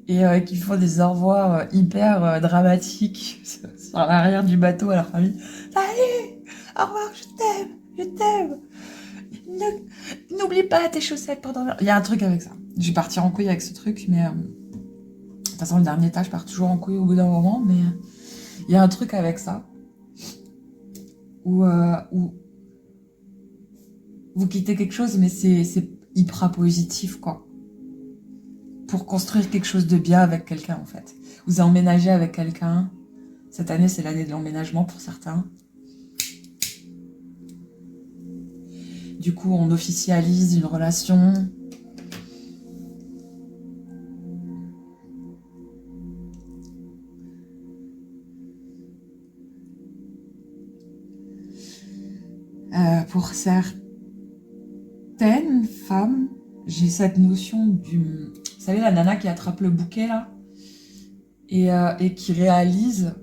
et qui font des au revoir hyper dramatiques sur l'arrière du bateau à leur famille. Salut, au revoir, je t'aime, je t'aime. N'oublie pas tes chaussettes pour dormir. Il y a un truc avec ça. Je vais partir en couille avec ce truc, mais... de toute façon, le dernier étage, je pars toujours en couille au bout d'un moment, mais... il y a un truc avec ça. Où vous quittez quelque chose, mais c'est hyper positif, quoi. Pour construire quelque chose de bien avec quelqu'un, en fait. Vous emménagez avec quelqu'un. Cette année, c'est l'année de l'emménagement pour certains. Du coup, on officialise une relation. Pour certaines femmes, j'ai cette notion du... Vous savez, la nana qui attrape le bouquet, là, et qui réalise...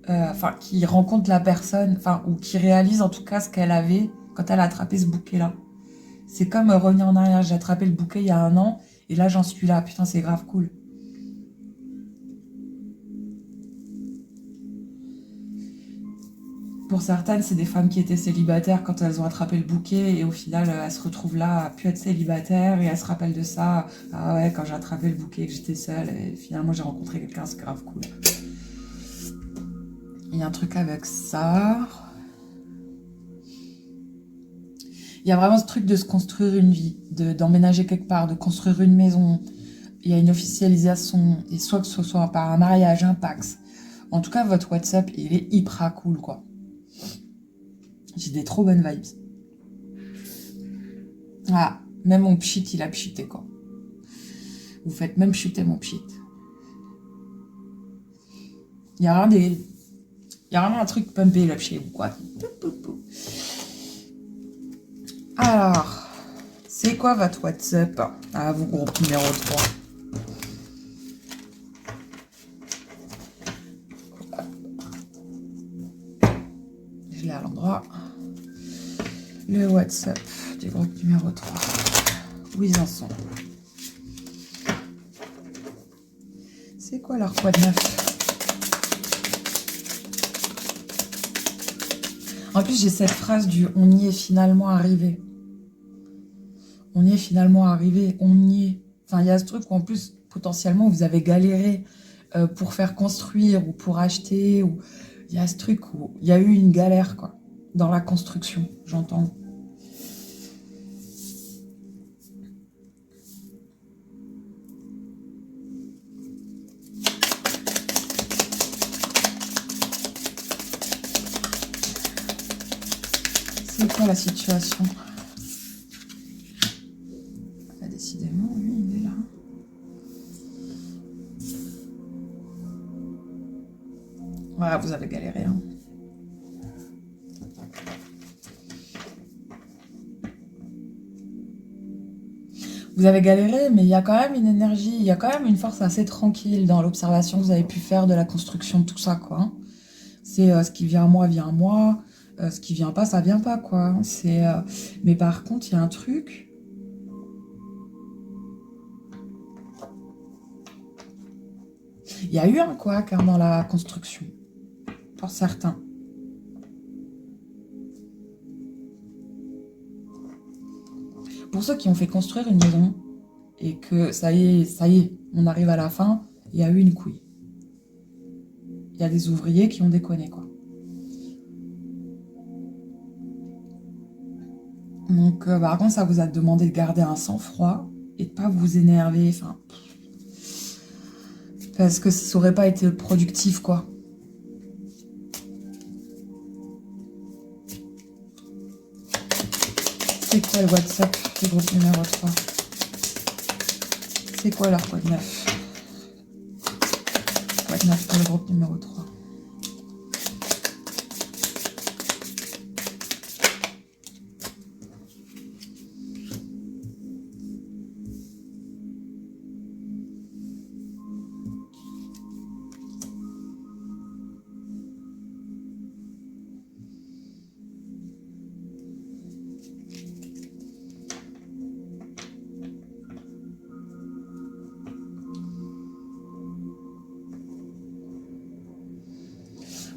Enfin, qui rencontre la personne, enfin, ou qui réalise en tout cas ce qu'elle avait quand elle a attrapé ce bouquet-là. C'est comme revenir en arrière. J'ai attrapé le bouquet il y a 1 an, et là, j'en suis là. Putain, c'est grave cool. Pour certaines, c'est des femmes qui étaient célibataires quand elles ont attrapé le bouquet et au final, elles se retrouvent là à plus être célibataires et elles se rappellent de ça. Ah ouais, quand j'ai attrapé le bouquet et que j'étais seule et finalement j'ai rencontré quelqu'un, c'est grave cool. Il y a un truc avec ça. Il y a vraiment ce truc de se construire une vie, d'emménager quelque part, de construire une maison. Il y a une officialisation, et soit que ce soit par un mariage, un Pax. En tout cas, votre WhatsApp, il est hyper cool, quoi. J'ai des trop bonnes vibes. Ah, même mon pchit, il a pchité, quoi. Vous faites même chuter mon pchit. Il y a vraiment un truc pumpé là chez vous, quoi. Alors, c'est quoi votre WhatsApp? Ah, vous groupe numéro 3. Je l'ai à l'endroit. Le WhatsApp du groupe numéro 3. Où ils en sont? C'est quoi leur quoi de neuf? En plus, j'ai cette phrase du « on y est finalement arrivé ». On y est finalement arrivé, on y est. Enfin, il y a ce truc où en plus, potentiellement, vous avez galéré pour faire construire ou pour acheter. Ou... il y a ce truc où il y a eu une galère, quoi, dans la construction, j'entends. C'est quoi la situation? Décidément, lui, il est là. Voilà, vous avez galéré. Hein. Vous avez galéré, mais il y a quand même une énergie, il y a quand même une force assez tranquille dans l'observation que vous avez pu faire de la construction de tout ça, quoi. C'est ce qui vient à moi, vient à moi. Ce qui vient pas, ça vient pas, quoi. C'est, mais par contre, il y a un truc... Il y a eu un couac hein, dans la construction, pour certains. Pour ceux qui ont fait construire une maison, et que ça y est, on arrive à la fin, il y a eu une couille. Il y a des ouvriers qui ont déconné, quoi. Donc, par contre, ça vous a demandé de garder un sang-froid et de pas vous énerver, enfin... parce que ça aurait pas été productif, quoi. C'est quoi le WhatsApp du groupe numéro 3? C'est quoi leur code 9? 9 pour le groupe numéro 3.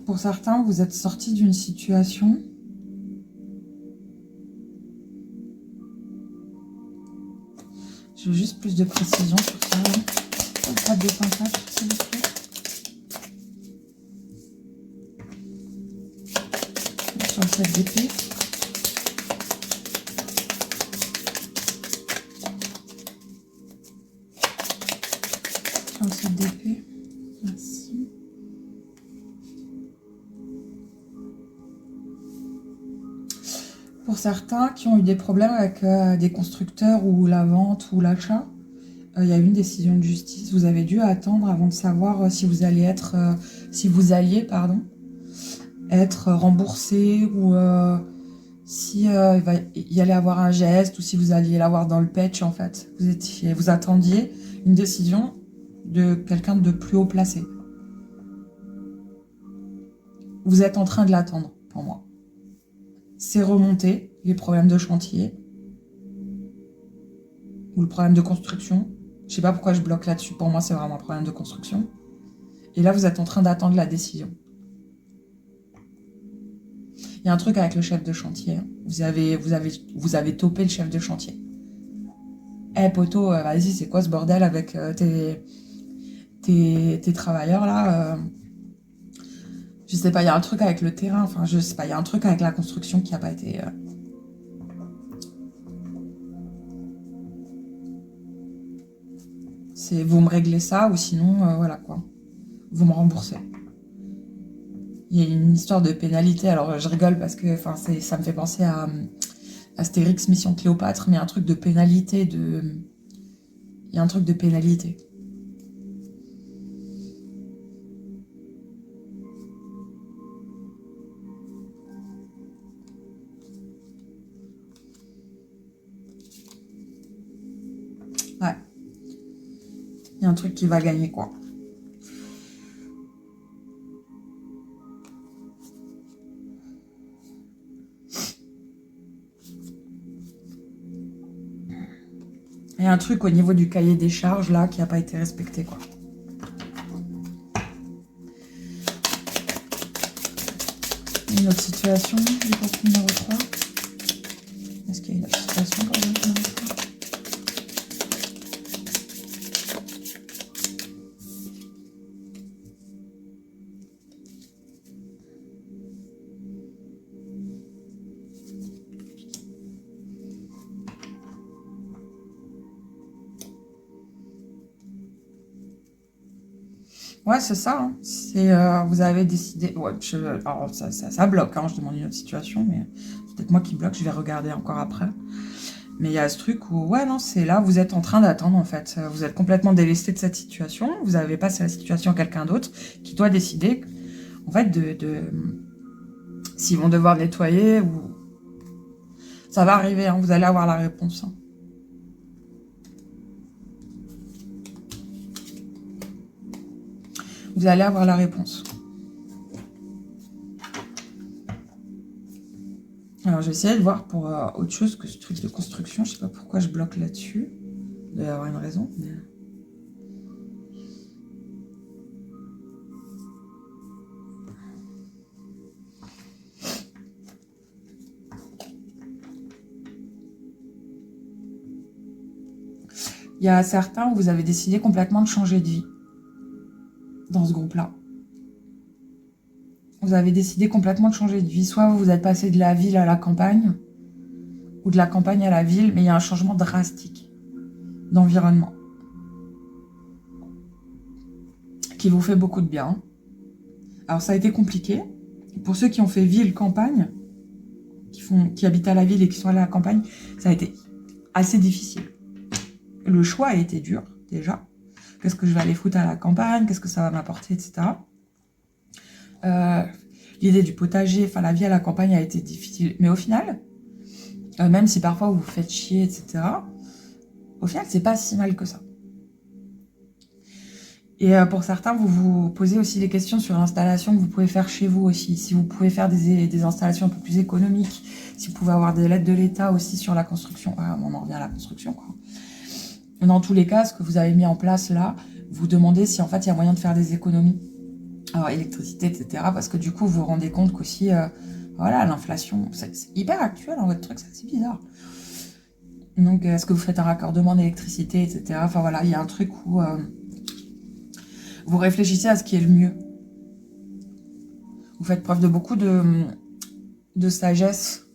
Pour certains, vous êtes sorti d'une situation. Je veux juste plus de précision sur ça. Pas de pentacle, s'il vous plaît. Sur le 7 d'épée. Sur le 7 d'épée. Merci. Pour certains qui ont eu des problèmes avec des constructeurs ou la vente ou l'achat, il y a eu une décision de justice. Vous avez dû attendre avant de savoir si vous alliez être, être remboursé ou si il y allait avoir un geste ou si vous alliez l'avoir dans le patch en fait. Vous attendiez une décision de quelqu'un de plus haut placé. Vous êtes en train de l'attendre pour moi. C'est remonté, les problèmes de chantier ou le problème de construction. Je sais pas pourquoi je bloque là-dessus. Pour moi, c'est vraiment un problème de construction. Et là, vous êtes en train d'attendre la décision. Il y a un truc avec le chef de chantier. Hein. Vous avez topé le chef de chantier. Eh poteau, vas-y, c'est quoi ce bordel avec tes travailleurs là Je sais pas, il y a un truc avec le terrain. Enfin, je sais pas, il y a un truc avec la construction qui n'a pas été... C'est vous me réglez ça ou sinon, voilà quoi. Vous me remboursez. Il y a une histoire de pénalité. Alors, je rigole parce que ça me fait penser à Astérix Mission Cléopâtre, mais il y a un truc de pénalité. Il y a un truc de pénalité. Ouais. Il y a un truc qui va gagner, quoi. Il y a un truc au niveau du cahier des charges, là, qui n'a pas été respecté, quoi. Une autre situation, du groupe numéro 3. Est-ce qu'il y a une autre situation pour le groupe numéro 3? Ouais, c'est ça. Hein. C'est vous avez décidé. Ouais, alors ça bloque. Hein, je demande une autre situation, mais c'est peut-être moi qui bloque. Je vais regarder encore après. Mais il y a ce truc où, ouais, non, c'est là, vous êtes en train d'attendre, en fait. Vous êtes complètement délesté de cette situation. Vous avez passé la situation à quelqu'un d'autre qui doit décider, en fait, s'ils vont devoir nettoyer ou... Ça va arriver, hein, vous allez avoir la réponse. Hein. Vous allez avoir la réponse. Alors, j'ai essayé de voir pour autre chose que ce truc de construction. Je sais pas pourquoi je bloque là-dessus. Il doit y avoir une raison. Mais... il y a certains où vous avez décidé complètement de changer de vie. Dans ce groupe-là. Vous avez décidé complètement de changer de vie. Soit vous êtes passé de la ville à la campagne, ou de la campagne à la ville, mais il y a un changement drastique d'environnement qui vous fait beaucoup de bien. Alors ça a été compliqué. Pour ceux qui ont fait ville-campagne, qui habitent à la ville et qui sont allés à la campagne, ça a été assez difficile. Le choix a été dur, déjà. qu'est-ce que je vais aller foutre à la campagne, qu'est-ce que ça va m'apporter, etc. L'idée du potager, enfin la vie à la campagne a été difficile. Mais au final, même si parfois vous vous faites chier, etc., au final, c'est pas si mal que ça. Et pour certains, vous vous posez aussi des questions sur l'installation que vous pouvez faire chez vous aussi. Si vous pouvez faire des installations un peu plus économiques, si vous pouvez avoir des aides de l'État aussi sur la construction. Ah, on en revient à la construction, quoi. Dans tous les cas, ce que vous avez mis en place là, vous demandez si en fait il y a moyen de faire des économies. Alors, électricité, etc. Parce que du coup, vous vous rendez compte qu'aussi, voilà, l'inflation, c'est hyper actuel dans votre truc, c'est assez bizarre. Donc, est-ce que vous faites un raccordement d'électricité, etc. Enfin voilà, il y a un truc où vous réfléchissez à ce qui est le mieux. Vous faites preuve de beaucoup de sagesse.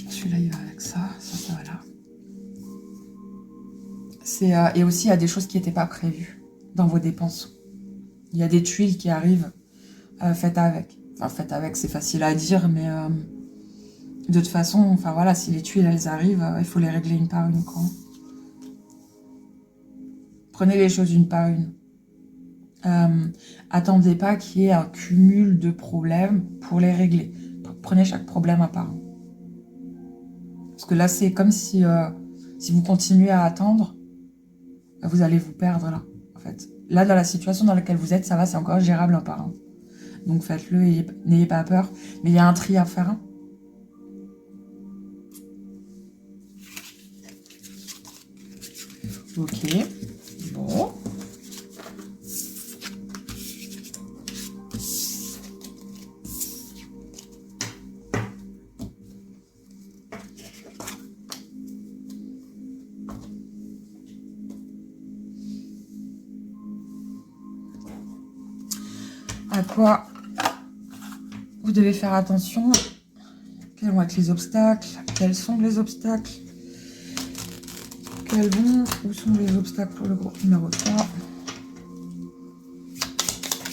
Celui-là, il va avec ça, ça va là. Et aussi, il y a des choses qui n'étaient pas prévues dans vos dépenses. Il y a des tuiles qui arrivent, faites avec. Enfin, faites avec, c'est facile à dire, mais de toute façon, enfin voilà, si les tuiles, elles arrivent, il faut les régler une par une, quoi. Prenez les choses une par une. Attendez pas qu'il y ait un cumul de problèmes pour les régler. Prenez chaque problème à part. Parce que là, c'est comme si vous continuez à attendre, vous allez vous perdre là, en fait. Là, dans la situation dans laquelle vous êtes, ça va, c'est encore gérable un par un. Donc faites-le et n'ayez pas peur. Mais il y a un tri à faire. Ok. Bon. À quoi vous devez faire attention? Quels vont être les obstacles? Quels sont les obstacles? Où sont les obstacles pour le groupe numéro 3?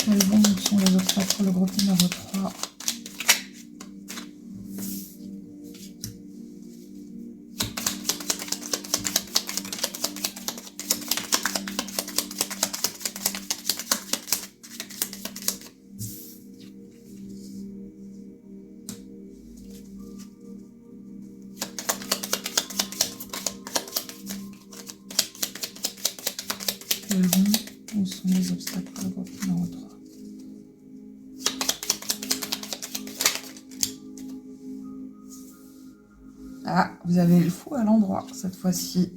Où sont les obstacles pour le groupe numéro 3? Où sont les obstacles pour le groupe numéro 3? Ah, vous avez le fou à l'endroit cette fois-ci.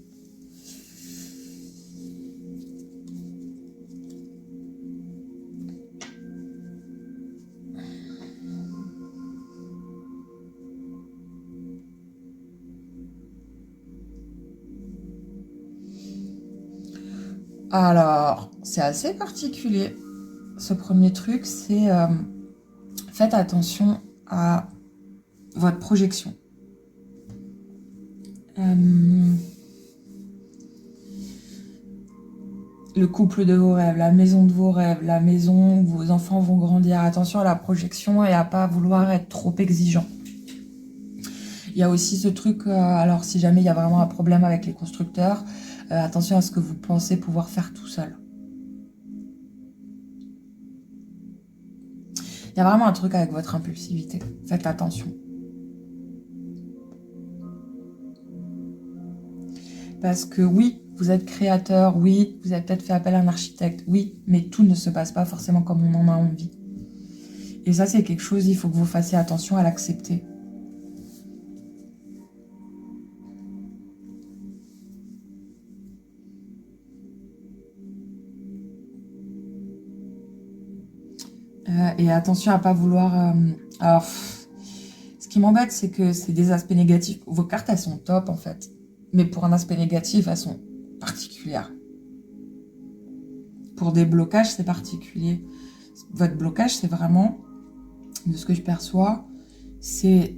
Alors, c'est assez particulier. Ce premier truc, c'est faites attention à votre projection. Le couple de vos rêves, la maison de vos rêves, la maison où vos enfants vont grandir. Attention à la projection et à pas vouloir être trop exigeant. Il y a aussi ce truc, alors si jamais il y a vraiment un problème avec les constructeurs, attention à ce que vous pensez pouvoir faire tout seul. Il y a vraiment un truc avec votre impulsivité. Faites attention. Parce que oui, vous êtes créateur, oui, vous avez peut-être fait appel à un architecte, oui, mais tout ne se passe pas forcément comme on en a envie. Et ça, c'est quelque chose, il faut que vous fassiez attention à l'accepter. Et attention à pas vouloir... alors, ce qui m'embête, c'est que c'est des aspects négatifs. Vos cartes, elles sont top, en fait. Mais pour un aspect négatif, elles sont particulières. Pour des blocages, c'est particulier. Votre blocage, c'est vraiment, de ce que je perçois, c'est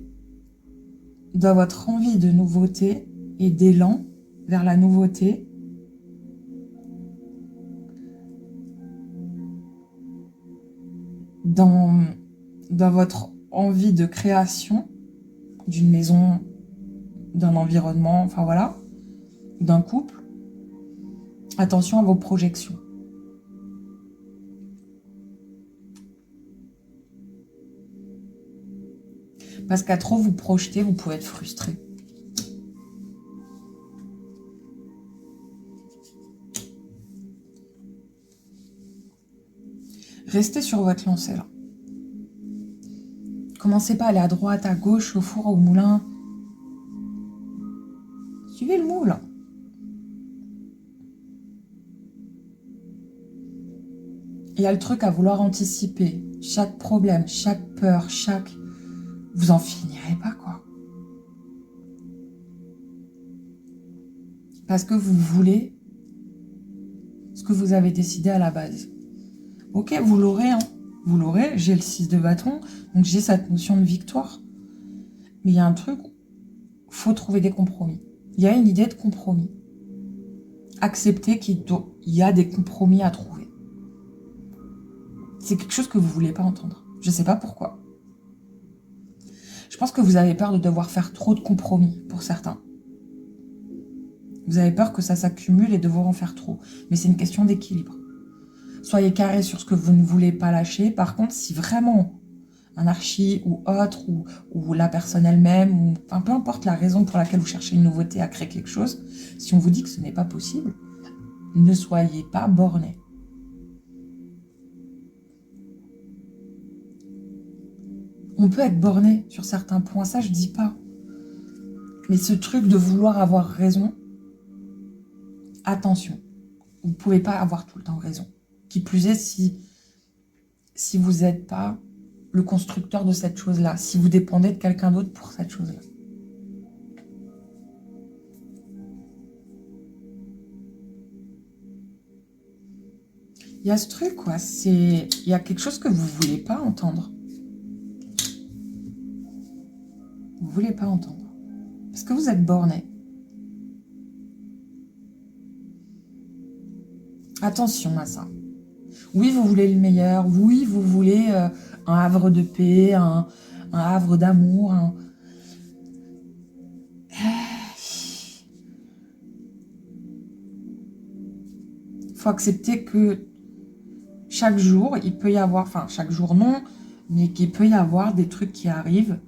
dans votre envie de nouveauté et d'élan vers la nouveauté. Dans votre envie de création d'une maison, d'un environnement, enfin voilà. d'un couple, attention à vos projections. Parce qu'à trop vous projeter, vous pouvez être frustré. Restez sur votre lancée là. Commencez pas à aller à droite, à gauche, au four, au moulin. Suivez le moule. Il y a le truc à vouloir anticiper. Chaque problème, chaque peur, chaque... Vous en finirez pas, quoi. Parce que vous voulez ce que vous avez décidé à la base. Ok, vous l'aurez, hein. Vous l'aurez, j'ai le 6 de bâton, donc j'ai cette notion de victoire. Mais il y a un truc, faut trouver des compromis. Il y a une idée de compromis. Accepter qu'il y a des compromis à trouver. C'est quelque chose que vous ne voulez pas entendre. Je ne sais pas pourquoi. Je pense que vous avez peur de devoir faire trop de compromis pour certains. Vous avez peur que ça s'accumule et devoir en faire trop. Mais c'est une question d'équilibre. Soyez carré sur ce que vous ne voulez pas lâcher. Par contre, si vraiment un archi ou autre, ou la personne elle-même, ou enfin, peu importe la raison pour laquelle vous cherchez une nouveauté à créer quelque chose, si on vous dit que ce n'est pas possible, ne soyez pas borné. On peut être borné sur certains points, ça je dis pas. Mais ce truc de vouloir avoir raison, attention, vous ne pouvez pas avoir tout le temps raison. Qui plus est, si vous n'êtes pas le constructeur de cette chose-là, si vous dépendez de quelqu'un d'autre pour cette chose-là. Il y a ce truc, quoi, il y a quelque chose que vous ne voulez pas entendre. Vous ne voulez pas entendre. Parce que vous êtes borné. Attention à ça. Oui, vous voulez le meilleur. Oui, vous voulez un havre de paix, un havre d'amour. Il faut accepter que chaque jour, il peut y avoir, enfin chaque jour non, mais qu'il peut y avoir des trucs qui arrivent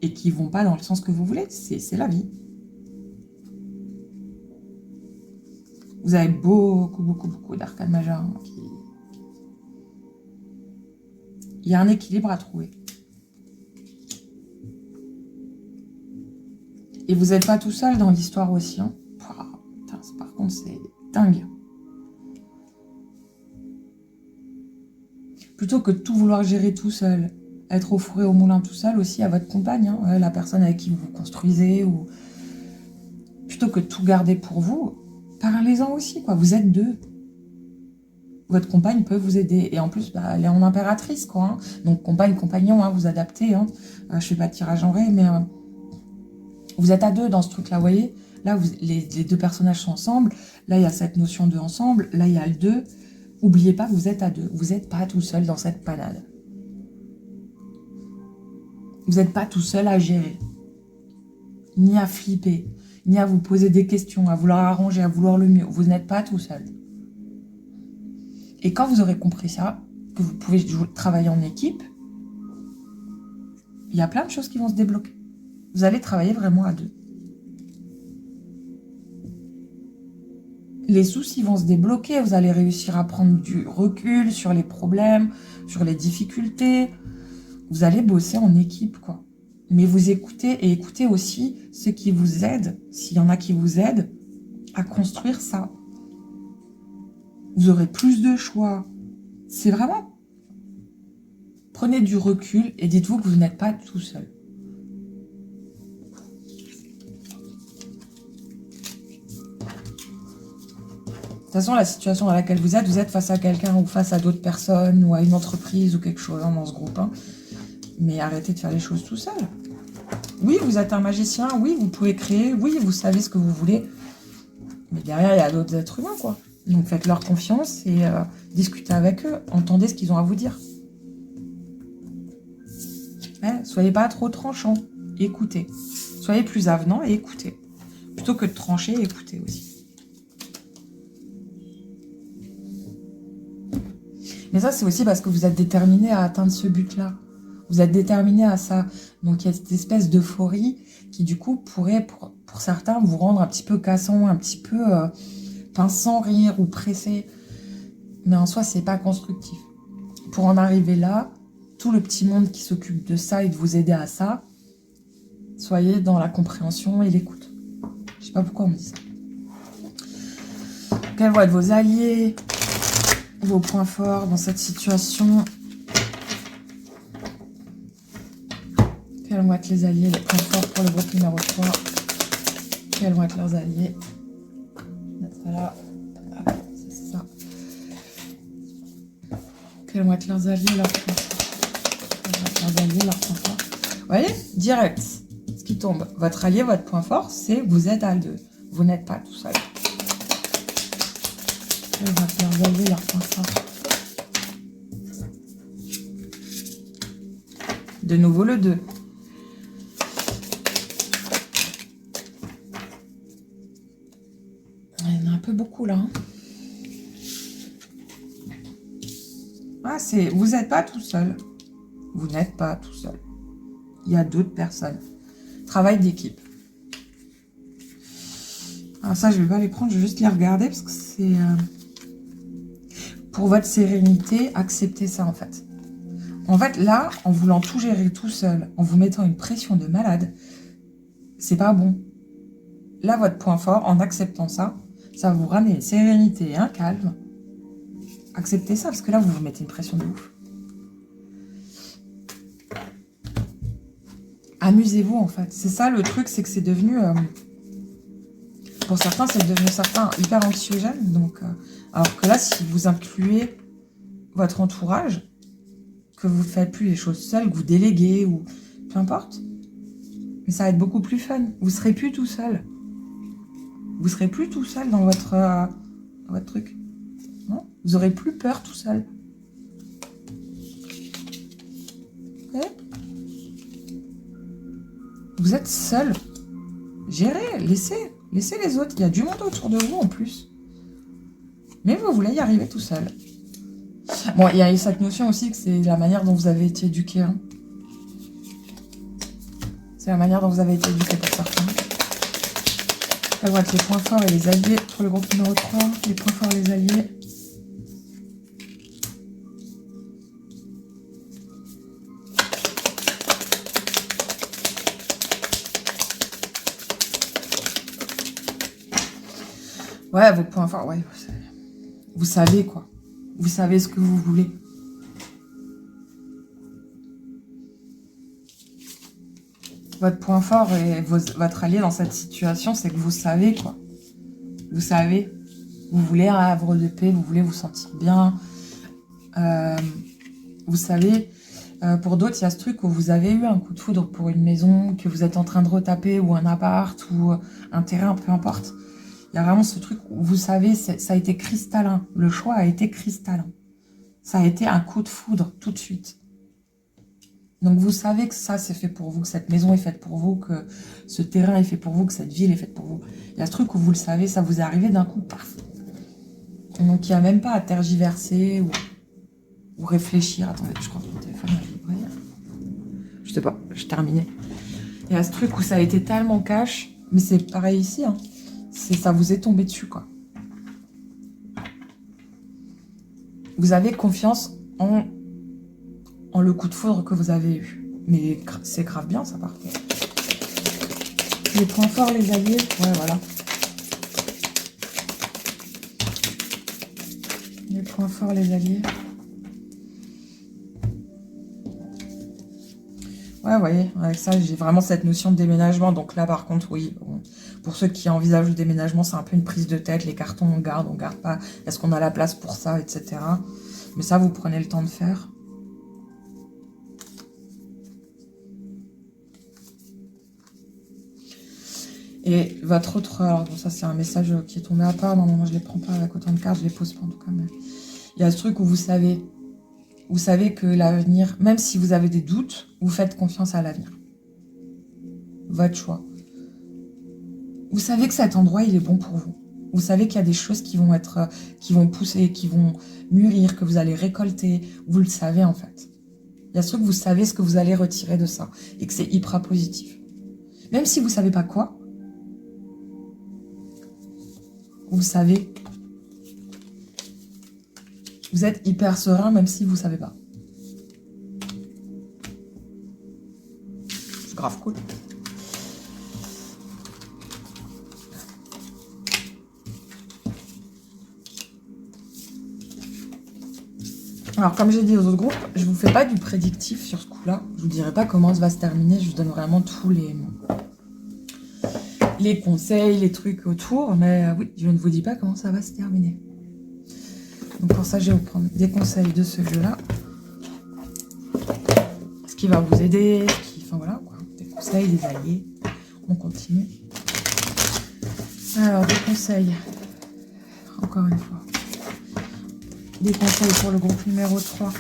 et qui vont pas dans le sens que vous voulez. C'est la vie. Vous avez beaucoup d'arcanes majeures. Hein, Il y a un équilibre à trouver. Et vous n'êtes pas tout seul dans l'histoire aussi. Hein. Putain, par contre, c'est dingue. Plutôt que de tout vouloir gérer tout seul, être au four et au moulin tout seul aussi à votre compagne, hein, la personne avec qui vous vous construisez, ou plutôt que de tout garder pour vous, parlez-en aussi, quoi. Vous êtes deux. Votre compagne peut vous aider. Et en plus, elle est en impératrice, quoi. Hein. Donc, compagne, compagnon, hein, vous adaptez. Hein. Je fais pas de tirage en ré, mais vous êtes à deux dans ce truc-là, vous voyez. Là, les deux personnages sont ensemble. Là, il y a cette notion de ensemble. Là, il y a le deux. N'oubliez pas que vous êtes à deux. Vous n'êtes pas tout seul dans cette panade. Vous n'êtes pas tout seul à gérer. Ni à flipper. Ni à vous poser des questions, à vouloir arranger, à vouloir le mieux. Vous n'êtes pas tout seul. Et quand vous aurez compris ça, que vous pouvez travailler en équipe, il y a plein de choses qui vont se débloquer. Vous allez travailler vraiment à deux. Les soucis vont se débloquer, vous allez réussir à prendre du recul sur les problèmes, sur les difficultés. Vous allez bosser en équipe, quoi. Mais vous écoutez et écoutez aussi ceux qui vous aident, s'il y en a qui vous aident, à construire ça. Vous aurez plus de choix. C'est vraiment... Prenez du recul et dites-vous que vous n'êtes pas tout seul. De toute façon, la situation dans laquelle vous êtes face à quelqu'un ou face à d'autres personnes ou à une entreprise ou quelque chose hein, dans ce groupe. Hein. Mais arrêtez de faire les choses tout seul. Oui, vous êtes un magicien. Oui, vous pouvez créer. Oui, vous savez ce que vous voulez. Mais derrière, il y a d'autres êtres humains, quoi. Donc, faites-leur confiance et discutez avec eux. Entendez ce qu'ils ont à vous dire. Soyez pas trop tranchant. Écoutez. Soyez plus avenant et écoutez. plutôt que de trancher, écoutez aussi. Mais ça, c'est aussi parce que vous êtes déterminé à atteindre ce but-là. Vous êtes déterminé à ça. Donc, il y a cette espèce d'euphorie qui, du coup, pourrait, pour certains, vous rendre un petit peu cassant, un petit peu pince sans rire ou pressé. Mais en soi, c'est pas constructif. Pour en arriver là, tout le petit monde qui s'occupe de ça et de vous aider à ça, soyez dans la compréhension et l'écoute. Je sais pas pourquoi on me dit ça. Quels vont être vos alliés, vos points forts dans cette situation? Quels vont être les alliés, les points forts pour le groupe numéro 3? Quels vont être leurs alliés? Mettre là. Ah, c'est ça. Quels vont être leurs alliés, leurs points forts? Quels vont être leurs alliés, leurs points forts? Vous voyez, direct, ce qui tombe. Votre allié, votre point fort, c'est vous êtes à deux. Vous n'êtes pas tout seul. Quels vont être leurs alliés, leurs points forts? De nouveau le 2. Il y en a un peu beaucoup là. Hein. Ah, vous n'êtes pas tout seul. Vous n'êtes pas tout seul. Il y a d'autres personnes. Travail d'équipe. Alors ça, je ne vais pas les prendre, je vais juste les regarder parce que c'est... pour votre sérénité, acceptez ça en fait. En fait, là, en voulant tout gérer tout seul, en vous mettant une pression de malade, c'est pas bon. Là, votre point fort, en acceptant ça, ça va vous ramener une sérénité et un calme. Acceptez ça, parce que là, vous vous mettez une pression de ouf. Amusez-vous, en fait. C'est ça, le truc, c'est que c'est devenu... pour certains, c'est devenu hyper anxiogène. Donc, alors que là, si vous incluez votre entourage, que vous ne faites plus les choses seules, que vous déléguez, ou peu importe, mais ça va être beaucoup plus fun. Vous ne serez plus tout seul. Vous serez plus tout seul dans votre truc. Non, vous aurez plus peur tout seul. Okay. Vous êtes seul. Gérez, laissez les autres. Il y a du monde autour de vous en plus. Mais vous voulez y arriver tout seul. Bon, il y a cette notion aussi que c'est la manière dont vous avez été éduqué. Hein. C'est la manière dont vous avez été éduqué pour certains. Là, vont être les points forts et les alliés pour le groupe numéro 3. Les points forts et les alliés. Ouais, vos points forts, ouais. Vous savez, quoi. Vous savez ce que vous voulez. Votre point fort et votre allié dans cette situation, c'est que vous savez, quoi. Vous savez. Vous voulez un havre de paix, vous voulez vous sentir bien. Vous savez, pour d'autres, il y a ce truc où vous avez eu un coup de foudre pour une maison, que vous êtes en train de retaper, ou un appart, ou un terrain, peu importe. Il y a vraiment ce truc où vous savez, ça a été cristallin. Le choix a été cristallin. Ça a été un coup de foudre tout de suite. Donc vous savez que ça c'est fait pour vous, que cette maison est faite pour vous, que ce terrain est fait pour vous, que cette ville est faite pour vous. Il y a ce truc où vous le savez, ça vous est arrivé d'un coup, paf. Donc il n'y a même pas à tergiverser ou réfléchir. Attendez, je crois que mon téléphone a vibré. Je sais pas, je terminais. Il y a ce truc où ça a été tellement cash, mais c'est pareil ici, hein. Ça vous est tombé dessus, quoi. Vous avez confiance en le coup de foudre que vous avez eu. Mais c'est grave bien, ça, par contre. Les points forts, les alliés, ouais, voilà. Les points forts, les alliés. Ouais, vous voyez, avec ça, j'ai vraiment cette notion de déménagement. Donc là, par contre, oui, pour ceux qui envisagent le déménagement, c'est un peu une prise de tête. Les cartons, on garde pas. Est-ce qu'on a la place pour ça, etc. Mais ça, vous prenez le temps de faire. Et votre autre... Alors, bon, ça, c'est un message qui est tombé à part. Non, moi, je ne les prends pas avec autant de cartes. Je les pose pas, en tout cas. Mais... il y a ce truc où vous savez que l'avenir, même si vous avez des doutes, vous faites confiance à l'avenir. Votre choix. Vous savez que cet endroit, il est bon pour vous. Vous savez qu'il y a des choses qui vont être, qui vont pousser, qui vont mûrir, que vous allez récolter. Vous le savez, en fait. Il y a ce truc, vous savez ce que vous allez retirer de ça. Et que c'est hyper positif. Même si vous savez pas quoi, vous savez. Vous êtes hyper serein, même si vous savez pas. C'est grave cool. Alors, comme j'ai dit aux autres groupes, je vous fais pas du prédictif sur ce coup-là. Je vous dirai pas comment ça va se terminer. Je vous donne vraiment tous les conseils, les trucs autour. Mais oui, je ne vous dis pas comment ça va se terminer. Donc pour ça, je vais vous prendre des conseils de ce jeu-là. Ce qui va vous aider, enfin voilà, quoi. Des conseils, des alliés. On continue. Alors, des conseils. Encore une fois. Des conseils pour le groupe numéro 3.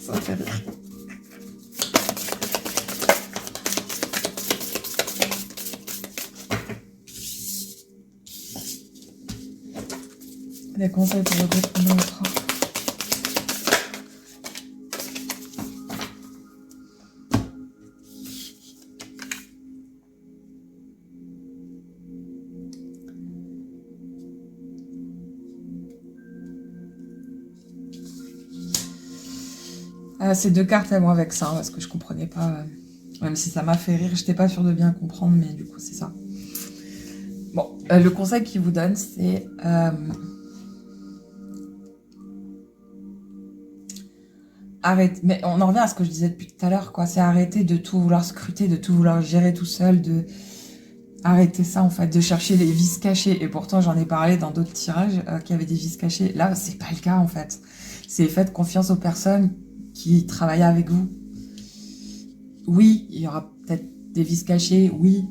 Ça me fait rire. Des conseils pour le groupe numéro 3. Ces deux cartes, elles vont avec ça, parce que je comprenais pas. Même si ça m'a fait rire, j'étais pas sûre de bien comprendre, mais du coup, c'est ça. Bon, le conseil qu'il vous donne, c'est... arrête. Mais on en revient à ce que je disais depuis tout à l'heure, quoi. C'est arrêter de tout vouloir scruter, de tout vouloir gérer tout seul, de... Arrêter ça, en fait, de chercher les vices cachés. Et pourtant, j'en ai parlé dans d'autres tirages qui avaient des vices cachés. Là, c'est pas le cas, en fait. C'est faites confiance aux personnes qui travaillent avec vous. Oui, il y aura peut-être des vices cachés, oui,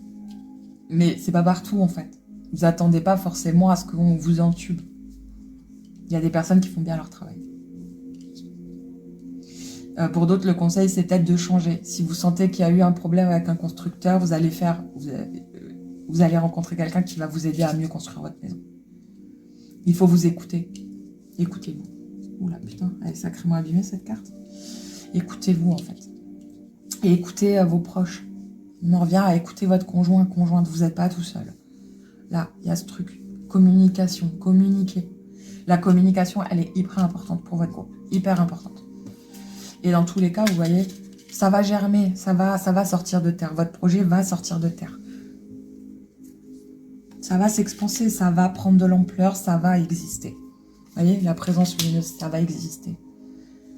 mais c'est pas partout en fait. Vous attendez pas forcément à ce qu'on vous entube. Il y a des personnes qui font bien leur travail. Pour d'autres, le conseil, c'est peut-être de changer. Si vous sentez qu'il y a eu un problème avec un constructeur, vous allez rencontrer quelqu'un qui va vous aider à mieux construire votre maison. Il faut vous écouter. Écoutez-vous. Oula, putain, elle est sacrément abîmée cette carte. Écoutez-vous en fait. Et écoutez vos proches. On en revient à écouter votre conjointe. Vous n'êtes pas tout seul. Là, il y a ce truc. Communication, communiquer. La communication, elle est hyper importante pour votre groupe. Hyper importante. Et dans tous les cas, vous voyez, ça va germer, ça va sortir de terre. Votre projet va sortir de terre. Ça va s'expanser, ça va prendre de l'ampleur, ça va exister. Vous voyez, la présence lumineuse, ça va exister.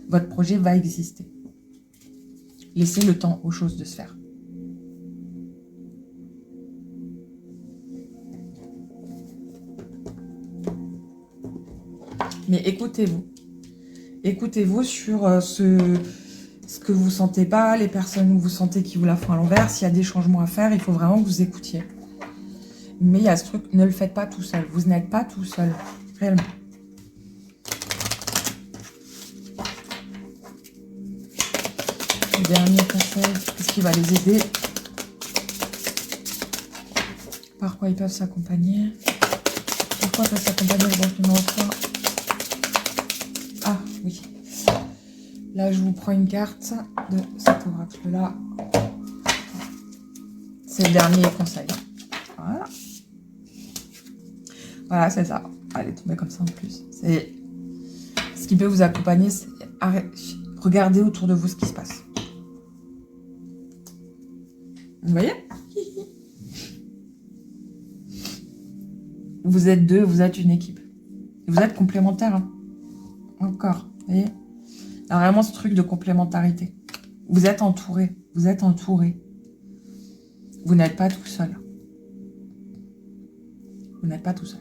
Votre projet va exister. Laissez le temps aux choses de se faire. Mais écoutez-vous. Écoutez-vous sur ce que vous sentez pas, les personnes où vous sentez qui vous la font à l'envers. S'il y a des changements à faire, il faut vraiment que vous écoutiez. Mais il y a ce truc, ne le faites pas tout seul. Vous n'êtes pas tout seul, réellement. Le dernier conseil, qu'est-ce qui va les aider? Par quoi ils peuvent s'accompagner? Pourquoi peuvent s'accompagner le groupe numéro 3? Ah, oui. Là, je vous prends une carte de cet oracle-là. C'est le dernier conseil. Voilà. Voilà, c'est ça. Elle est tombée comme ça en plus. C'est ce qui peut vous accompagner, c'est regardez autour de vous ce qui se passe. Vous voyez? Vous êtes deux, vous êtes une équipe. Vous êtes complémentaires. Hein. Encore, vous voyez? Il y a vraiment ce truc de complémentarité. Vous êtes entouré. Vous êtes entouré. Vous n'êtes pas tout seul. Vous n'êtes pas tout seul.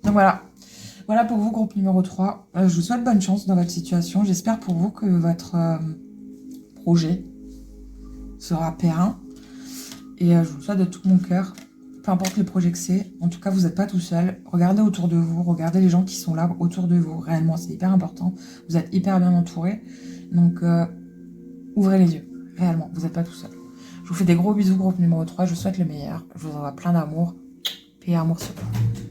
Donc voilà. Voilà pour vous, groupe numéro 3. Je vous souhaite bonne chance dans votre situation. J'espère pour vous que votre projet sera périn. Et je vous souhaite de tout mon cœur peu importe les projets que c'est, en tout cas, vous n'êtes pas tout seul. Regardez autour de vous, regardez les gens qui sont là autour de vous. Réellement, c'est hyper important. Vous êtes hyper bien entouré. Donc, ouvrez les yeux. Réellement, vous n'êtes pas tout seul. Je vous fais des gros bisous, groupe numéro 3. Je vous souhaite le meilleur. Je vous envoie plein d'amour. Paix et amour sur vous.